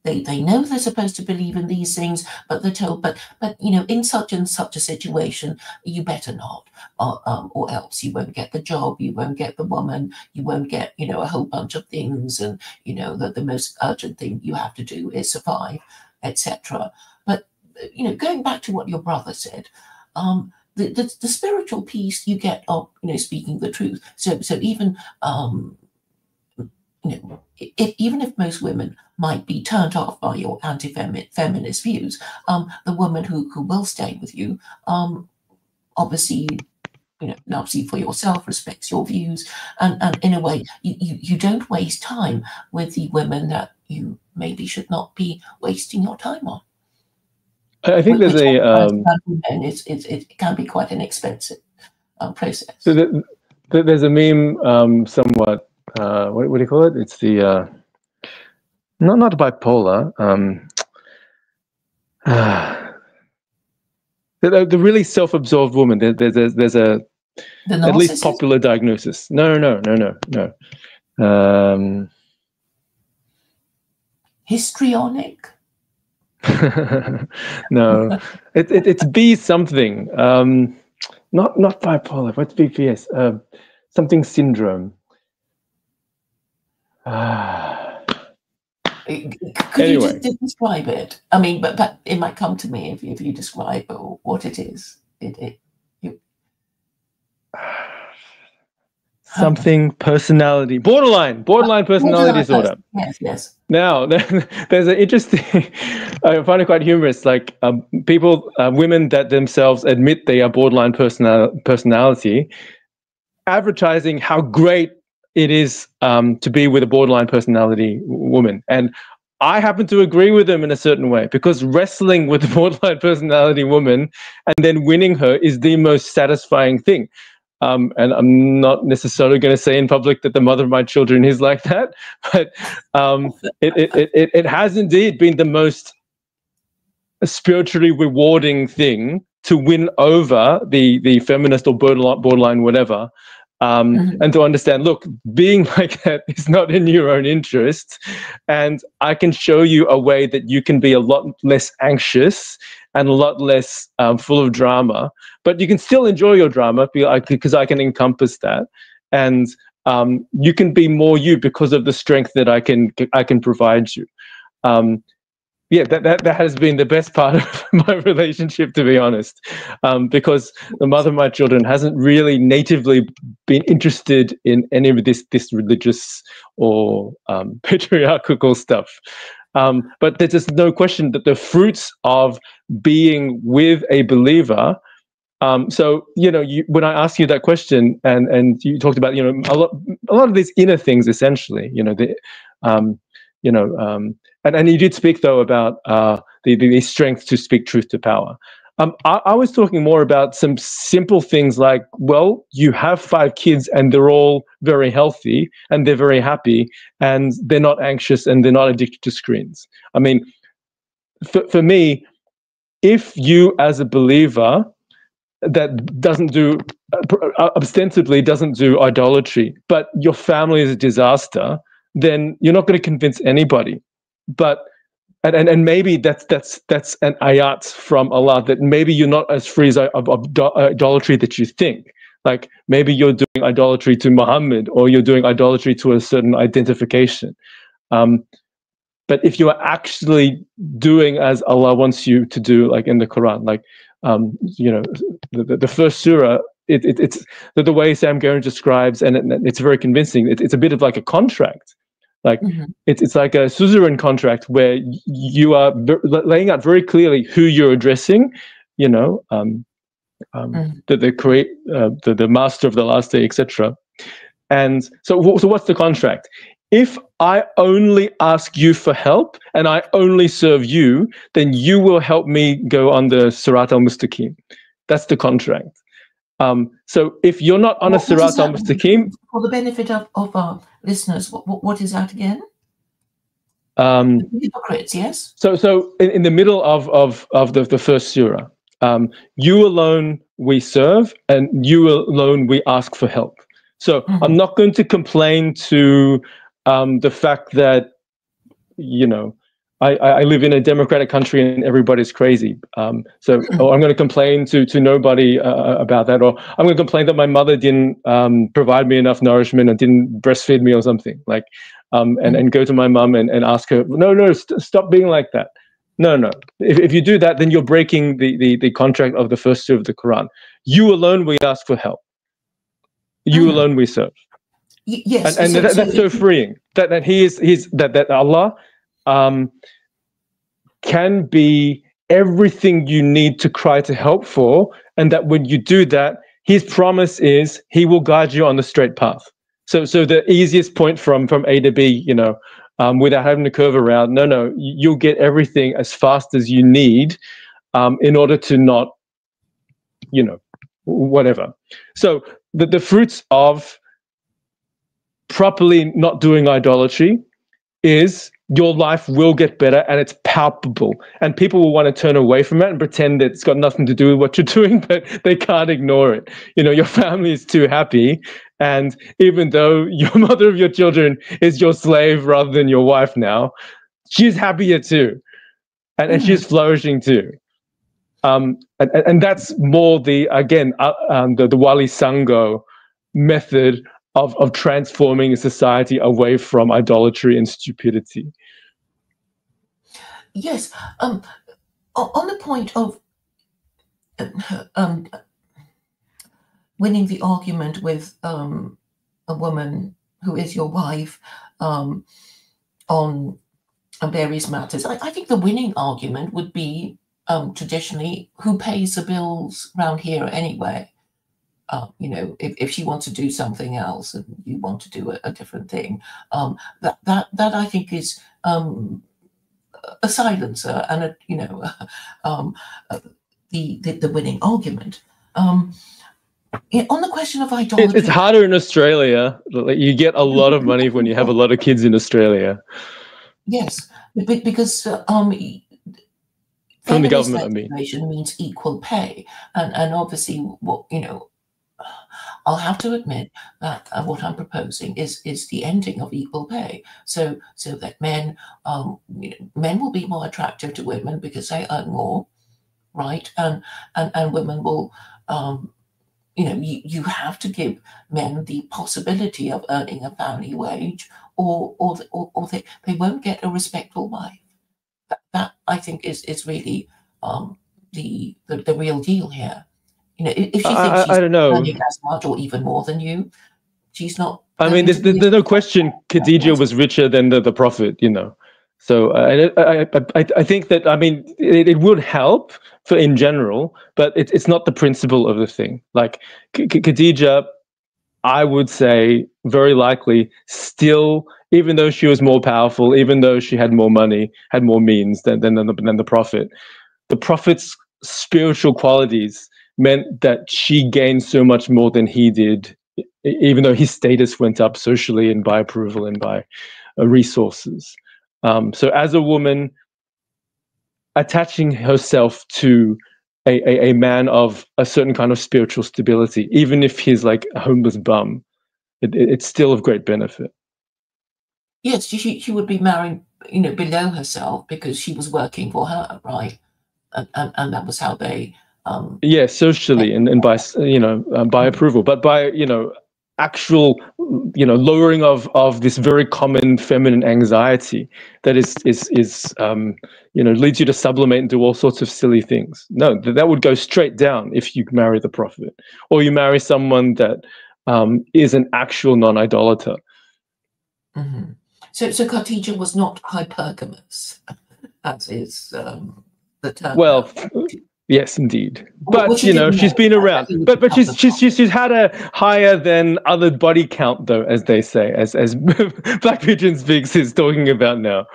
they know they're supposed to believe in these things, but they're told, but in such and such a situation, you better not, or else you won't get the job, you won't get the woman, you won't get a whole bunch of things, and that the most urgent thing you have to do is survive, etc. But going back to what your brother said. The spiritual peace you get of speaking the truth. So even even if most women might be turned off by your anti-feminist views, the woman who will stay with you, obviously, loves you for yourself, respects your views, and in a way, you don't waste time with the women that you maybe should not be wasting your time on. I think there's it can be quite an expensive process. So there's a meme, somewhat. What do you call it? It's the not bipolar. The really self-absorbed woman. There's a at least popular diagnosis. No. Histrionic. No, it's B something. Not bipolar. What's BPS? Something syndrome. Could you just describe it? I mean, but it might come to me if you describe what it is. Something personality, borderline personality disorder. Yes. Now, there's an interesting. I find it quite humorous. Like women that themselves admit they are borderline personality, advertising how great it is to be with a borderline personality woman. And I happen to agree with them in a certain way, because wrestling with a borderline personality woman and then winning her is the most satisfying thing. And I'm not necessarily going to say in public that the mother of my children is like that, but it has indeed been the most spiritually rewarding thing to win over the feminist or borderline whatever. And to understand, look, being like that is not in your own interest, and I can show you a way that you can be a lot less anxious and a lot less full of drama, but you can still enjoy your drama because I can encompass that, and you can be more you because of the strength that I can provide you. Yeah, that has been the best part of my relationship, to be honest, because the mother of my children hasn't really natively been interested in any of this religious or patriarchal stuff. But there's just no question that the fruits of being with a believer. So when I asked you that question, and you talked about a lot of these inner things, essentially, and you did speak though about the strength to speak truth to power. I was talking more about some simple things like, well, you have 5 kids and they're all very healthy and they're very happy and they're not anxious and they're not addicted to screens. I mean, for me, if you as a believer that doesn't do ostensibly doesn't do idolatry, but your family is a disaster, then you're not going to convince anybody. But and maybe that's an ayat from Allah, that maybe you're not as free of idolatry that you think. Like maybe you're doing idolatry to Muhammad, or you're doing idolatry to a certain identification. But if you are actually doing as Allah wants you to do, like in the Quran, like the first surah it's the way Sam Garron describes, and it's very convincing. It's a bit of like a contract, like it's like a suzerain contract where you are laying out very clearly who you're addressing, you know, the master of the last day, etc. And so what's the contract? If I only ask you for help and I only serve you, then you will help me go on the Sirat al-Mustaqim. That's the contract. So if you're not on a Sirat al-Mustaqim... For the benefit of our listeners, what is that again? Hypocrites, yes? So in the middle of the first surah, you alone we serve and you alone we ask for help. So I'm not going to complain to the fact that, you know, I live in a democratic country and everybody's crazy. I'm going to complain to nobody about that, or I'm going to complain that my mother didn't provide me enough nourishment and didn't breastfeed me or something. Like, and go to my mum and ask her, no, stop being like that. No. If you do that, then you're breaking the contract of the first surah of the Quran. You alone we ask for help. You alone we serve. Yes, and that's so freeing. That Allah can be everything you need to cry to help for, and that when you do that, His promise is He will guide you on the straight path. So the easiest point from A to B, you know, without having to curve around. No, you'll get everything as fast as you need in order to not, you know, whatever. So the fruits of properly not doing idolatry is your life will get better, and it's palpable, and people will want to turn away from it and pretend that it's got nothing to do with what you're doing, but they can't ignore it. You know, your family is too happy, and even though your mother of your children is your slave rather than your wife now, she's happier too, and she's flourishing too. And that's more the Wali Sango method of transforming a society away from idolatry and stupidity. Yes. On the point of winning the argument with a woman who is your wife on various matters, I think the winning argument would be traditionally, who pays the bills around here anyway? You know, if she wants to do something else and you want to do a different thing, that I think is a silencer and a, you know, the winning argument. On the question of idolatry, it's harder in Australia. You get a lot of money when you have a lot of kids in Australia. Yes, because from the government, I mean, means equal pay, and obviously, what you know. I'll have to admit that what I'm proposing is the ending of equal pay, so that men will be more attractive to women because they earn more, right? And women will, you know, you have to give men the possibility of earning a family wage, or they won't get a respectful wife. That I think is really the real deal here. You know, if she thinks she's earning as much or even more than you, she's not. I mean, there's no question Khadija was richer than the Prophet, you know. So I think that, I mean, it would help for in general, but it's not the principle of the thing. Like Khadija, I would say very likely still, even though she was more powerful, even though she had more money, had more means than the Prophet, the Prophet's spiritual qualities meant that she gained so much more than he did, even though his status went up socially and by approval and by resources. So as a woman, attaching herself to a man of a certain kind of spiritual stability, even if he's like a homeless bum, it's still of great benefit. Yes, she would be marrying, you know, below herself because she was working for her, right? And that was how they... yeah, socially and by, you know, by approval, but by, you know, actual, lowering of this very common feminine anxiety that leads you to sublimate and do all sorts of silly things. No, that would go straight down if you marry the prophet, or you marry someone that is an actual non-idolater. Mm-hmm. So Khadija was not hypergamous, as is the term. Well, yes, indeed. But well, she's been around. But she's had a higher than other body count, though, as they say, as Black Pigeon Speaks is talking about now.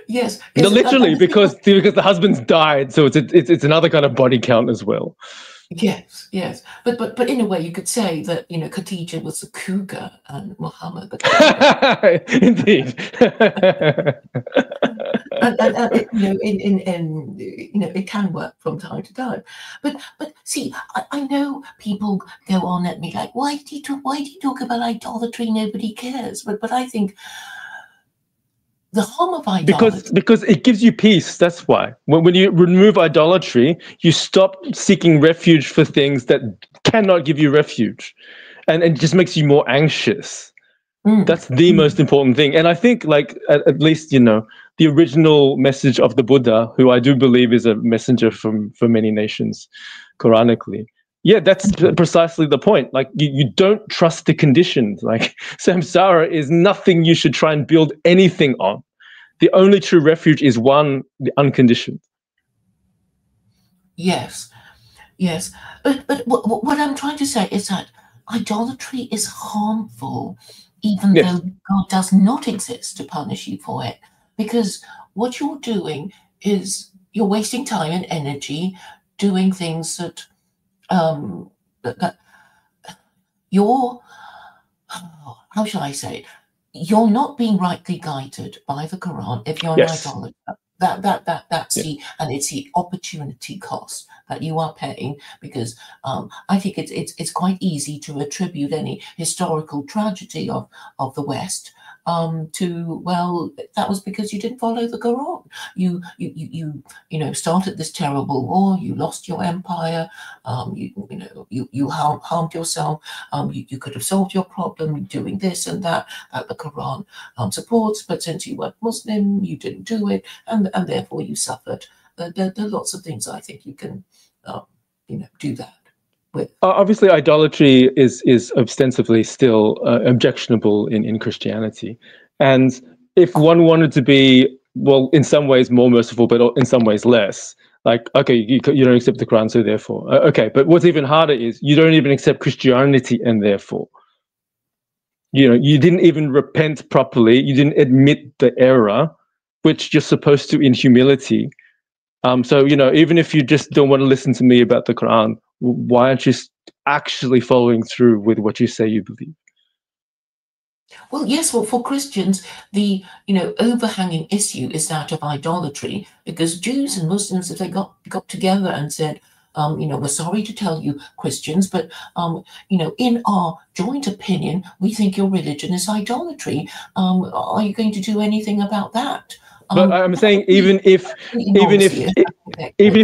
Yes. No, literally, because the husband's died, so it's another kind of body count as well. Yes. But in a way, you could say that Khadija was a cougar and Muhammad the cougar. Indeed. and it can work from time to time. But see, I know people go on at me like, why do you talk about idolatry? Nobody cares. But I think the harm of idolatry, because it gives you peace. That's why. When you remove idolatry, you stop seeking refuge for things that cannot give you refuge, and it just makes you more anxious. That's the most important thing. And I think, like, at least, the original message of the Buddha, who I do believe is a messenger for many nations, Quranically. Yeah, that's precisely the point. Like, you don't trust the conditions. Like, samsara is nothing you should try and build anything on. The only true refuge is the unconditioned. Yes. But what I'm trying to say is that idolatry is harmful, even though God does not exist to punish you for it. Because what you're doing is you're wasting time and energy doing things that you're, how shall I say it? You're not being rightly guided by the Quran if you're an idolater. That's it's the opportunity cost that you are paying, because I think it's quite easy to attribute any historical tragedy of the West to, well, that was because you didn't follow the Quran. You started this terrible war. You lost your empire. You harmed yourself. You could have solved your problem doing this and that the Quran supports, but since you weren't Muslim, you didn't do it, and therefore you suffered. There are lots of things I think you can do that with. Obviously, idolatry is ostensibly still objectionable in Christianity, and if one wanted to be, well, in some ways more merciful, but in some ways less, like, okay, you don't accept the Quran, so therefore, okay. But what's even harder is you don't even accept Christianity, and therefore, you didn't even repent properly. You didn't admit the error, which you're supposed to in humility. So, even if you just don't want to listen to me about the Quran, why aren't you actually following through with what you say you believe? Well, yes. Well, for Christians, the overhanging issue is that of idolatry, because Jews and Muslims, if they got together and said, we're sorry to tell you, Christians, but in our joint opinion, we think your religion is idolatry. Are you going to do anything about that? But I'm saying even if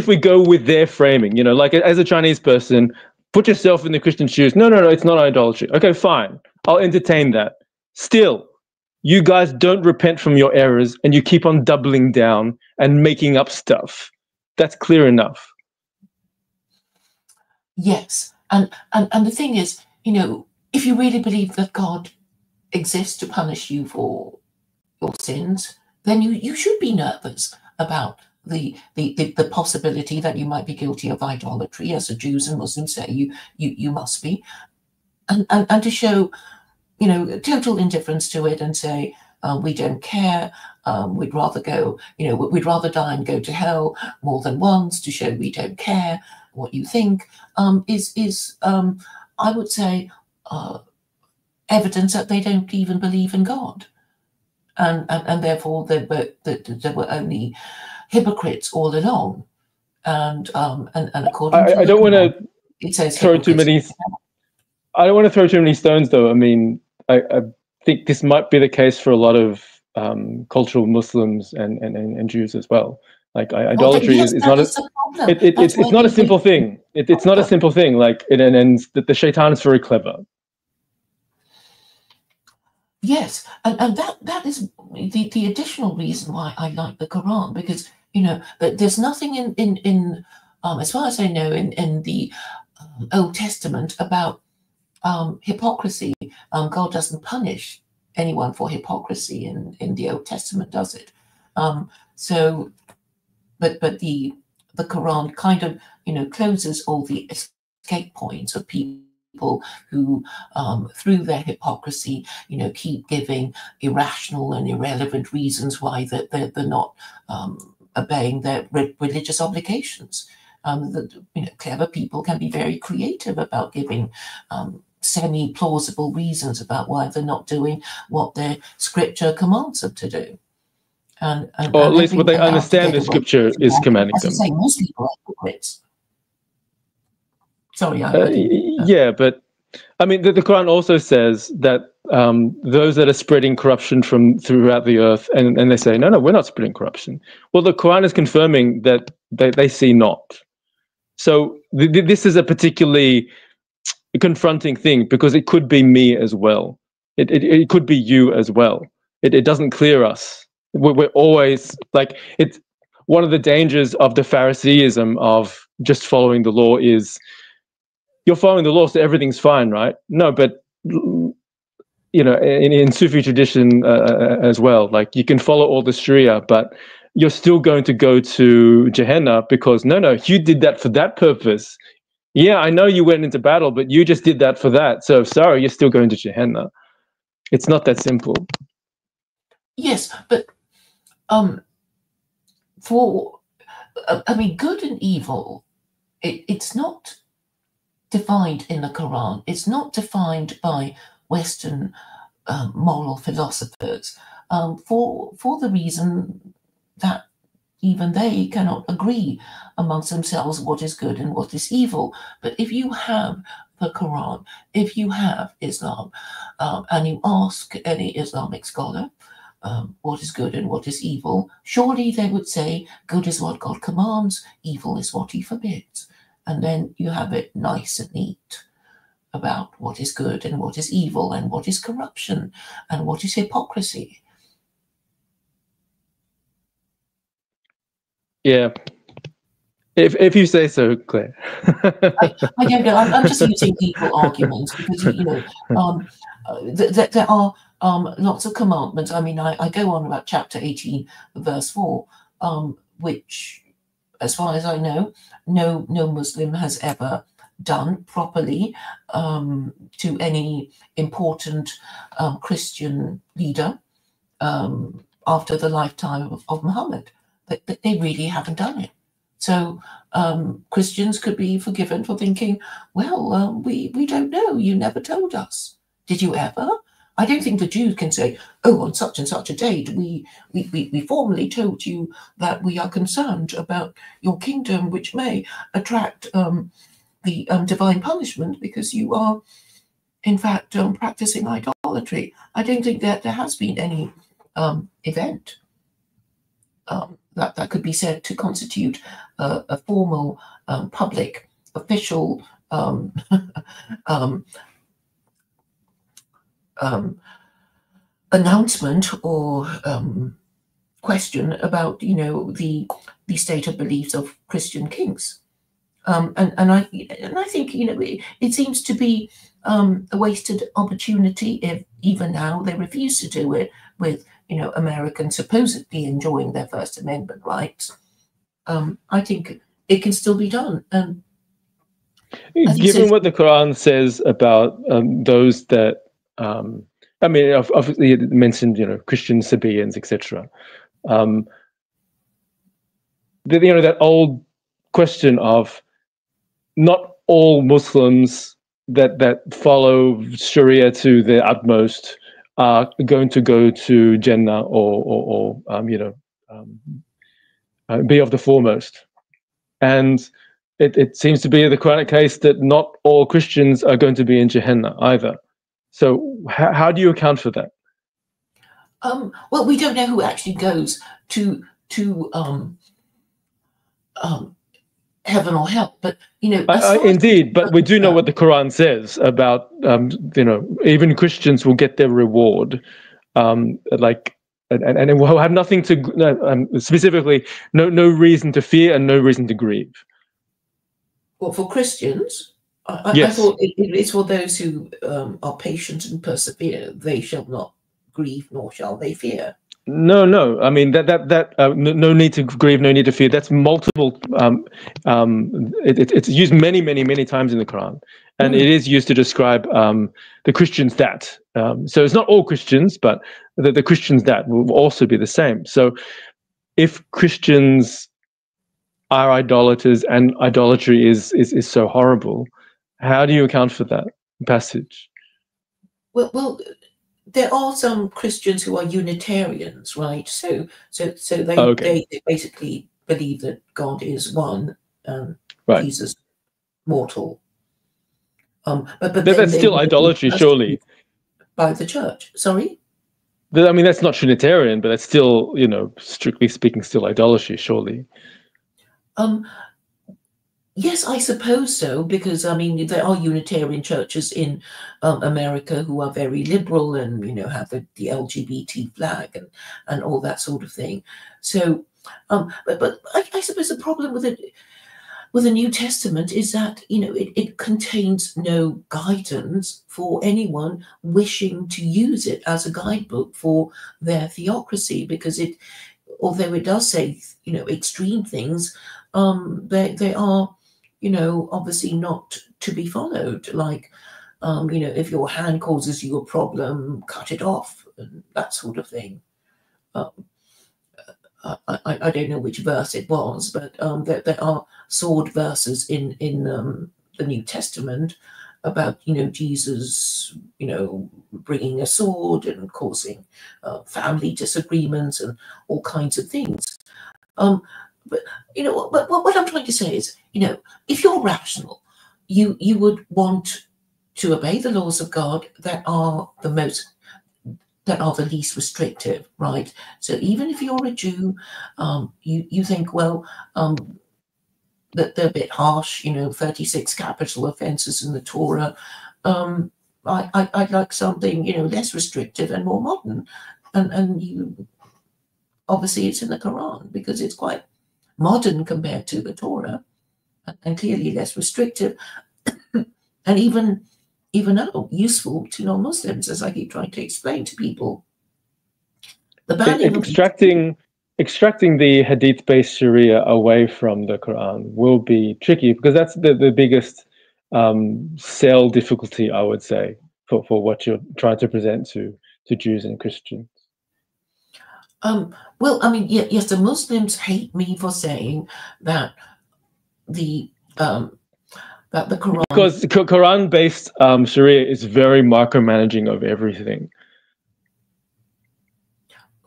we go with their framing, like as a Chinese person, put yourself in the Christian shoes. No, it's not idolatry. Okay, fine. I'll entertain that. Still, you guys don't repent from your errors, and you keep on doubling down and making up stuff. That's clear enough. Yes, and the thing is, if you really believe that God exists to punish you for your sins, then you should be nervous about the possibility that you might be guilty of idolatry, as the Jews and Muslims say you must be, and to show total indifference to it and say we don't care, we'd rather go, we'd rather die and go to hell more than once, to show we don't care what you think, is I would say evidence that they don't even believe in God. And therefore there were only hypocrites all along, and according to I don't want to it says throw too many. I don't want to throw too many stones, though. I mean, I think this might be the case for a lot of cultural Muslims and Jews as well. Like idolatry is not it's not a simple thing. It's not a simple thing. Like and the shaitan is very clever. Yes, and that is the additional reason why I like the Quran, because there's nothing in as far as I know in the Old Testament about hypocrisy. God doesn't punish anyone for hypocrisy in the Old Testament, does it? So, but the Quran kind of closes all the escape points of people who, through their hypocrisy, keep giving irrational and irrelevant reasons why they're not obeying their religious obligations. Clever people can be very creative about giving semi-plausible reasons about why they're not doing what their scripture commands them to do. Or at least what they understand the scripture is commanding them. As I say, most people are hypocrites. Sorry, yeah, but I mean, the Quran also says that those that are spreading corruption from throughout the earth, and they say, no, we're not spreading corruption. Well, the Quran is confirming that they see not. So this is a particularly confronting thing, because it could be me as well. It could be you as well. It doesn't clear us. We're always like, it's one of the dangers of the Phariseeism of just following the law is you're following the law, so everything's fine, right? No, but in Sufi tradition as well, like you can follow all the Sharia, but you're still going to go to Gehenna because no, you did that for that purpose. Yeah, I know you went into battle, but you just did that for that. So sorry, you're still going to Gehenna. It's not that simple. Yes, but good and evil, it's not defined in the Quran. It's not defined by Western moral philosophers for the reason that even they cannot agree amongst themselves what is good and what is evil. But if you have the Quran, if you have Islam, and you ask any Islamic scholar what is good and what is evil, surely they would say good is what God commands, evil is what he forbids. And then you have it nice and neat about what is good and what is evil and what is corruption and what is hypocrisy. Yeah, if you say so, Claire. I don't know. I'm just using legal arguments because there are lots of commandments. I mean, I go on about chapter 18, verse 4, which, as far as I know, no Muslim has ever done properly to any important Christian leader after the lifetime of Muhammad. But they really haven't done it. So Christians could be forgiven for thinking, well, we don't know. You never told us. Did you ever? I don't think the Jews can say, oh, on such and such a date, we formally told you that we are concerned about your kingdom, which may attract the divine punishment because you are, in fact, practicing idolatry. I don't think that there has been any event that could be said to constitute a formal, public, official announcement or question about the state of beliefs of Christian kings. And I think it seems to be a wasted opportunity if even now they refuse to do it with Americans supposedly enjoying their First Amendment rights. I think it can still be done. Given what the Quran says about those that, I mean, obviously it mentioned Christian Sabaeans, etc. That old question of not all Muslims that follow Sharia to their utmost are going to go to Jannah or be of the foremost. And it seems to be the Quranic case that not all Christians are going to be in Gehenna either. So how do you account for that? Well, we don't know who actually goes to heaven or hell. But as far as Indeed, but we do know what the Quran says about even Christians will get their reward, like. And it will have nothing to specifically no reason to fear and no reason to grieve. Well, for Christians, Yes. I thought it is for those who are patient and persevere. They shall not grieve, nor shall they fear. No. I mean no need to grieve, no need to fear. That's multiple. It's used many times in the Quran, and it is used to describe the Christians that. So it's not all Christians, but the Christians that will also be the same. So if Christians are idolaters and idolatry is so horrible, how do you account for that passage? Well. There are some Christians who are Unitarians, right? So they basically believe that God is one, right. Jesus mortal. But that's still idolatry, surely. By the church. Sorry? I mean, that's not Trinitarian, but that's still, strictly speaking, still idolatry, surely. Yes, I suppose so, because I mean there are Unitarian churches in America who are very liberal and have the LGBT flag and all that sort of thing. So, but I suppose the problem with the New Testament is that it contains no guidance for anyone wishing to use it as a guidebook for their theocracy, because although it does say extreme things, they are obviously not to be followed. Like, if your hand causes you a problem, cut it off, and that sort of thing. I don't know which verse it was, but there are sword verses in the New Testament about Jesus bringing a sword and causing family disagreements and all kinds of things. But what I'm trying to say is, if you're rational, you would want to obey the laws of God that are the least restrictive, right? So even if you're a Jew, you think, well, that they're a bit harsh, 36 capital offenses in the Torah. I'd like something, less restrictive and more modern. And you obviously it's in the Quran because it's quite modern compared to the Torah, and clearly less restrictive, and even useful to non-Muslims, as I keep trying to explain to people. The banning extracting the Hadith-based Sharia away from the Quran will be tricky, because that's the biggest sell difficulty, I would say, for what you're trying to present to Jews and Christians. Well, I mean, yes, the Muslims hate me for saying that the Quran, because Quran-based Sharia is very micromanaging of everything.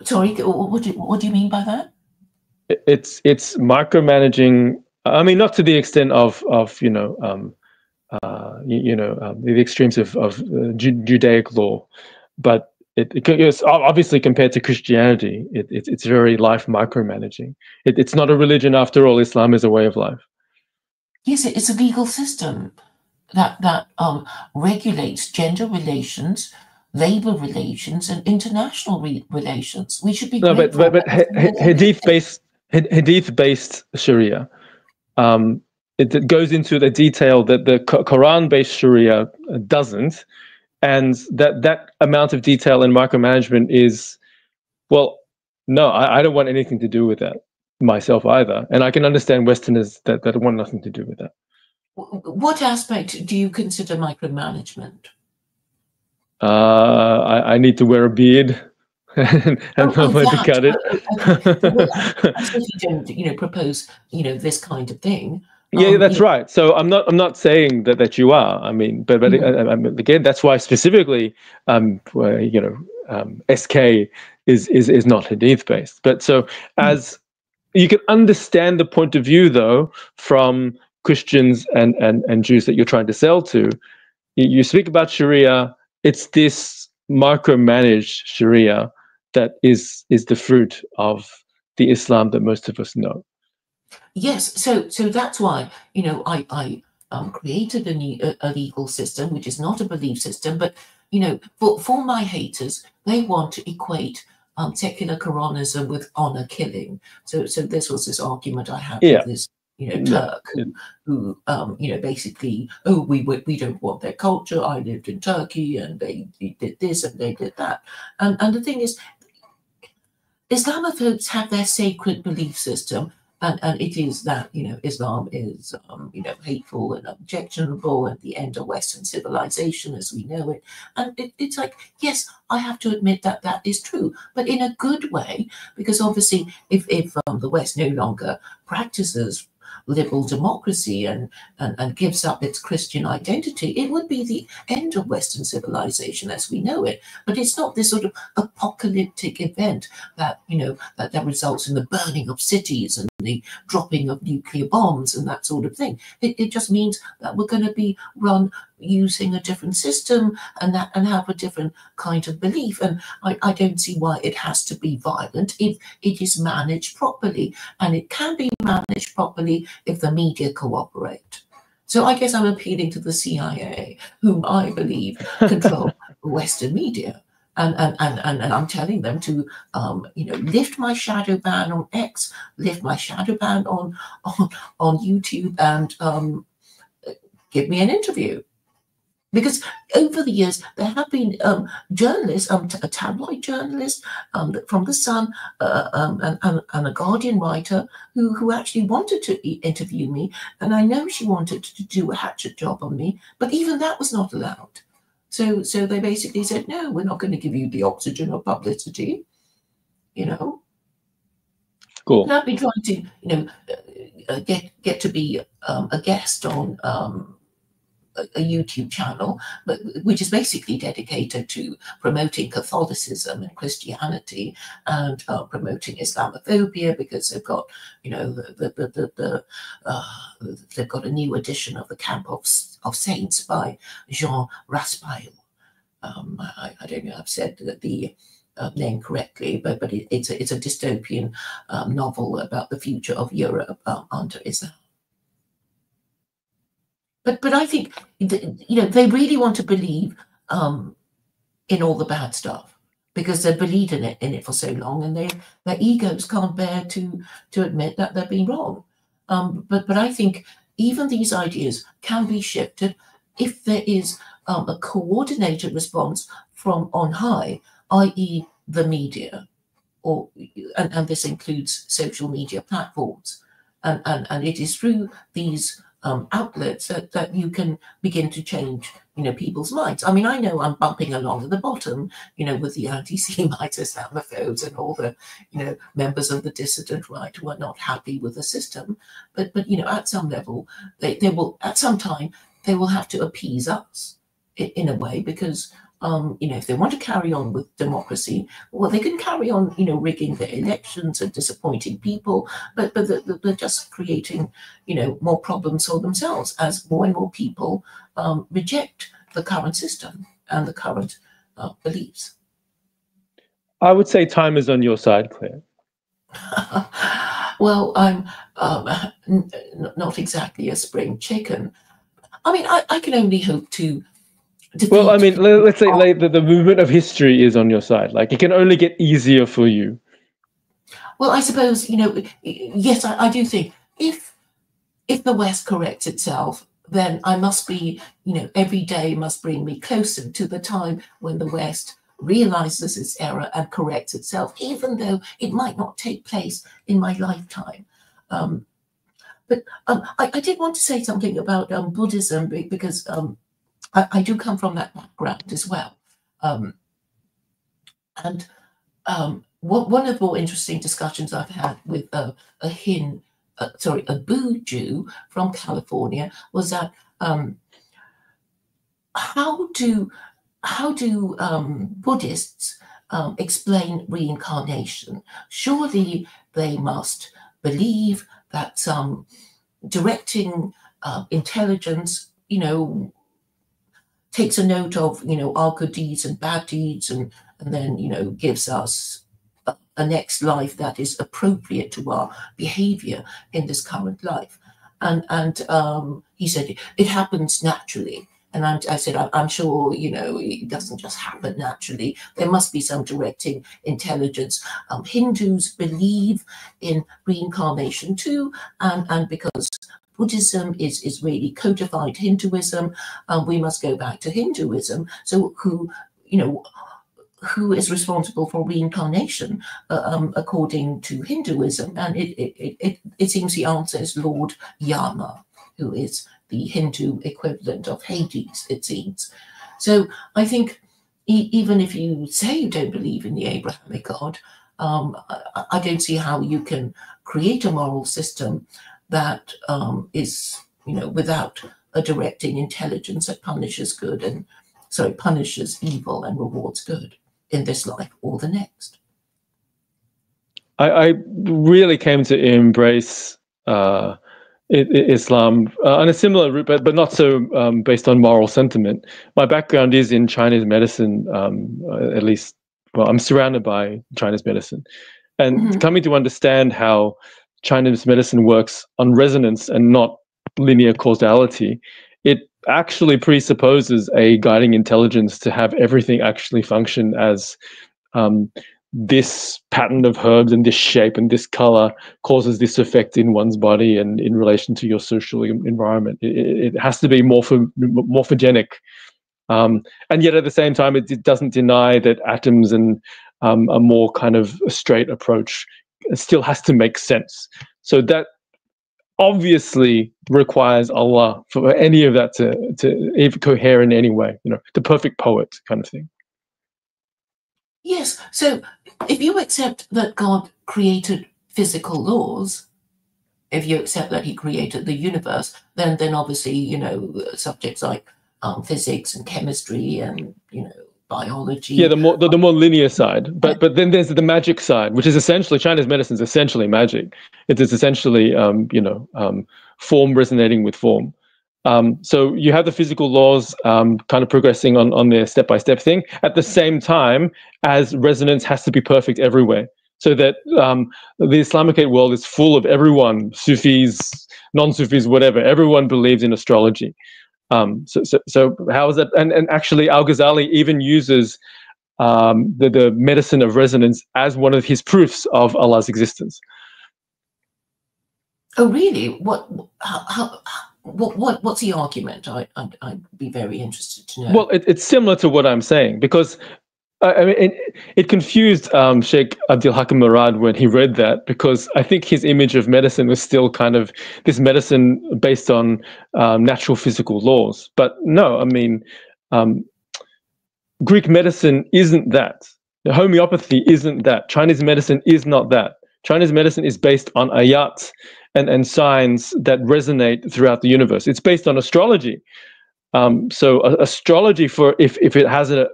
Sorry, what do you mean by that? It's micromanaging. I mean, not to the extent of the extremes of Judaic law, but it's obviously compared to Christianity, it's very life micromanaging. It's not a religion after all. Islam is a way of life. Yes, it's a legal system that regulates gender relations, labor relations, and international relations. We should be grateful. But Hadith-based Sharia, it goes into the detail that the Quran-based Sharia doesn't. And that amount of detail and micromanagement is, well, no, I don't want anything to do with that myself either. And I can understand Westerners that want nothing to do with that. What aspect do you consider micromanagement? I need to wear a beard and know when to cut it. Well, you don't, propose, this kind of thing. Yeah, that's right. So I'm not saying that you are. I mean, but again, that's why specifically, SK is not Hadith based. But so as you can understand the point of view though from Christians and Jews that you're trying to sell to, you speak about Sharia. It's this micromanaged Sharia that is the fruit of the Islam that most of us know. Yes, so that's why, I created a legal system which is not a belief system, but for my haters, they want to equate secular Quranism with honor killing. So this was this argument I had with Yeah. this No. Turk who basically, oh, we don't want their culture. I lived in Turkey and they did this and they did that, and the thing is, Islamophobes have their sacred belief system, and it is that Islam is hateful and objectionable and the end of Western civilization as we know it. And it's like, yes, I have to admit that that is true, but in a good way, because obviously if the West no longer practices liberal democracy and gives up its Christian identity, it would be the end of Western civilization as we know it. But it's not this sort of apocalyptic event that that results in the burning of cities and the dropping of nuclear bombs and that sort of thing. It just means that we're going to be run using a different system and have a different kind of belief. And I don't see why it has to be violent if it is managed properly, and it can be managed properly if the media cooperate. So I guess I'm appealing to the CIA, whom I believe control Western media. And I'm telling them to, lift my shadow ban on X, lift my shadow ban on YouTube, and give me an interview. Because over the years, there have been journalists, a tabloid journalist from The Sun, and a Guardian writer who actually wanted to interview me. And I know she wanted to do a hatchet job on me, but even that was not allowed. So they basically said, no, we're not going to give you the oxygen of publicity, Cool. And I've been trying to, get to be a guest on a YouTube channel, but which is basically dedicated to promoting Catholicism and Christianity and promoting Islamophobia, because they've got, they've got a new edition of the Camp of Saints by Jean Raspail. I don't know if I've said the name correctly, but it's a dystopian novel about the future of Europe under Islam. But I think they really want to believe in all the bad stuff because they've believed in it for so long, and their egos can't bear to admit that they've been wrong. But I think even these ideas can be shifted if there is a coordinated response from on high, i.e., the media, and this includes social media platforms, and it is through these outlets that you can begin to change people's minds. I mean, I know I'm bumping along at the bottom with the anti-Semite Islamophobes and all the members of the dissident right who are not happy with the system, but at some level they will, at some time, they will have to appease us in a way, because if they want to carry on with democracy, well, they can carry on, rigging their elections and disappointing people, but they're just creating, more problems for themselves as more and more people reject the current system and the current beliefs. I would say time is on your side, Claire. Well, I'm not exactly a spring chicken. I mean, I can only hope to. Well, I mean, let's say the movement of history is on your side. Like, it can only get easier for you. Well, I suppose, yes, I do think if the West corrects itself, then I must be, every day must bring me closer to the time when the West realizes its error and corrects itself, even though it might not take place in my lifetime. But I did want to say something about Buddhism, because I do come from that background as well. And one of the more interesting discussions I've had with a Boo Jew from California was that how do Buddhists explain reincarnation? Surely they must believe that some directing intelligence, takes a note of our good deeds and bad deeds, and then gives us a next life that is appropriate to our behavior in this current life. And he said it happens naturally. And I said, I'm sure, it doesn't just happen naturally. There must be some directing intelligence. Hindus believe in reincarnation too, and because Buddhism is really codified Hinduism, we must go back to Hinduism. So who is responsible for reincarnation according to Hinduism? And it seems the answer is Lord Yama, who is the Hindu equivalent of Hades, it seems. So I think even if you say you don't believe in the Abrahamic God, I don't see how you can create a moral system that is, without a directing intelligence that punishes punishes evil and rewards good in this life or the next. I really came to embrace Islam on a similar route, but not so based on moral sentiment. My background is in Chinese medicine, at least. Well, I'm surrounded by Chinese medicine, and coming to understand how Chinese medicine works on resonance and not linear causality, it actually presupposes a guiding intelligence to have everything actually function as this pattern of herbs and this shape and this color causes this effect in one's body and in relation to your social environment. It has to be morphogenic. And yet at the same time, it doesn't deny that atoms and a more kind of straight approach still has to make sense. So that obviously requires Allah for any of that to even cohere in any way, the perfect poet kind of thing. Yes, so if you accept that God created physical laws, if you accept that he created the universe, then obviously, subjects like physics and chemistry and, biology. Yeah, the more linear side. But then there's the magic side, which is essentially, Chinese medicine is essentially magic. It is essentially, form resonating with form. So you have the physical laws kind of progressing on their step-by-step thing at the same time as resonance has to be perfect everywhere. So that the Islamicate world is full of everyone, Sufis, non-Sufis, whatever. Everyone believes in astrology. So how is that? And actually, Al-Ghazali even uses the medicine of resonance as one of his proofs of Allah's existence. Oh, really? What's the argument? I'd be very interested to know. Well, it's similar to what I'm saying, because it confused Sheikh Abdul Hakim Murad when he read that, because I think his image of medicine was still kind of this medicine based on natural physical laws. But no, Greek medicine isn't that. Homeopathy isn't that. Chinese medicine is not that. Chinese medicine is based on ayat and signs that resonate throughout the universe. It's based on astrology. So astrology, if it has an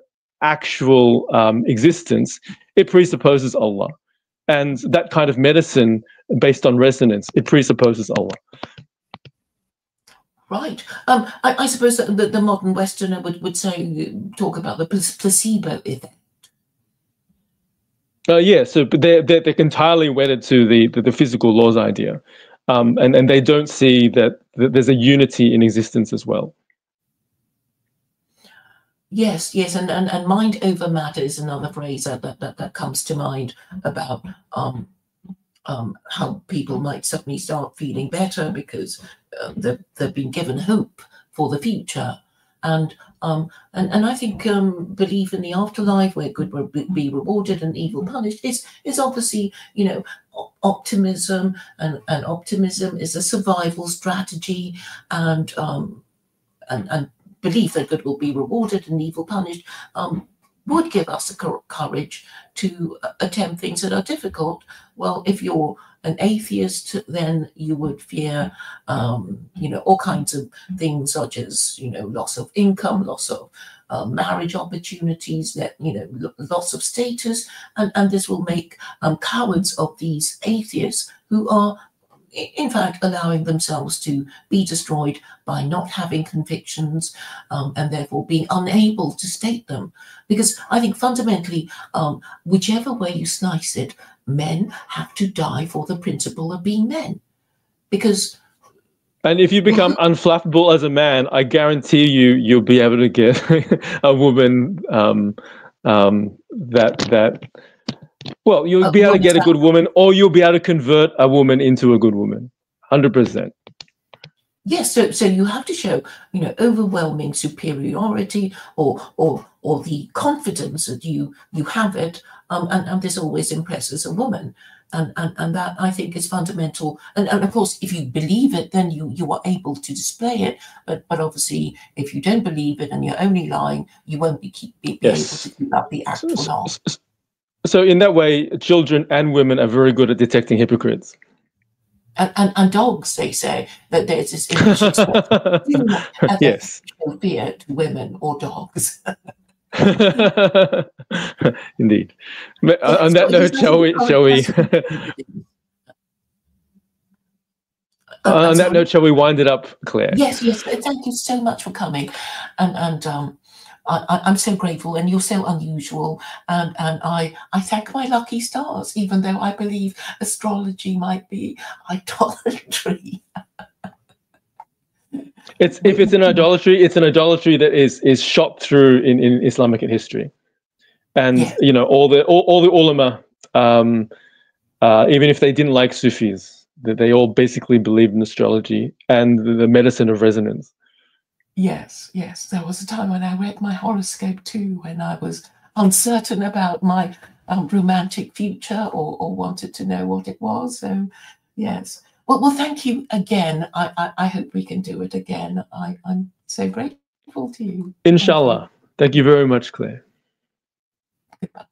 actual existence, it presupposes Allah. And that kind of medicine based on resonance, it presupposes Allah. Right. I suppose that the modern Westerner would talk about the placebo effect. Yeah, so they're entirely wedded to the physical laws idea, and they don't see that there's a unity in existence as well. Yes, and mind over matter is another phrase that comes to mind about how people might suddenly start feeling better because they've been given hope for the future. And I think belief in the afterlife, where good will be rewarded and evil punished, is obviously, optimism, and optimism is a survival strategy, and belief that good will be rewarded and evil punished would give us the courage to attempt things that are difficult. Well, if you're an atheist, then you would fear, all kinds of things such as, loss of income, loss of marriage opportunities, loss of status, and this will make cowards of these atheists who are, in fact, allowing themselves to be destroyed by not having convictions, and therefore being unable to state them. Because I think fundamentally, whichever way you slice it, men have to die for the principle of being men. Because and if you become unflappable as a man, I guarantee you'll be able to get a woman well, you'll be able to get a good woman, or you'll be able to convert a woman into a good woman, 100%. Yes, so you have to show, overwhelming superiority or the confidence that you have it, and this always impresses a woman, and that I think is fundamental. And of course, if you believe it, then you are able to display it. But obviously, if you don't believe it and you're only lying, you won't be able to keep up the act for long. So in that way, children and women are very good at detecting hypocrites. And dogs, they say that there's this yes, fear to women or dogs. Indeed. But on that note, shall we? On that note, shall we wind it up, Claire? Yes. Thank you so much for coming, and I'm so grateful, and you're so unusual, and I thank my lucky stars, even though I believe astrology might be idolatry. If it's an idolatry, it's an idolatry that is shot through in Islamic history, and yes. all the ulama, even if they didn't like Sufis, that they all basically believed in astrology and the medicine of resonance. Yes. There was a time when I read my horoscope too, when I was uncertain about my romantic future or wanted to know what it was. So, yes. Well, thank you again. I hope we can do it again. I'm so grateful to you. Inshallah. Thank you very much, Claire. Goodbye.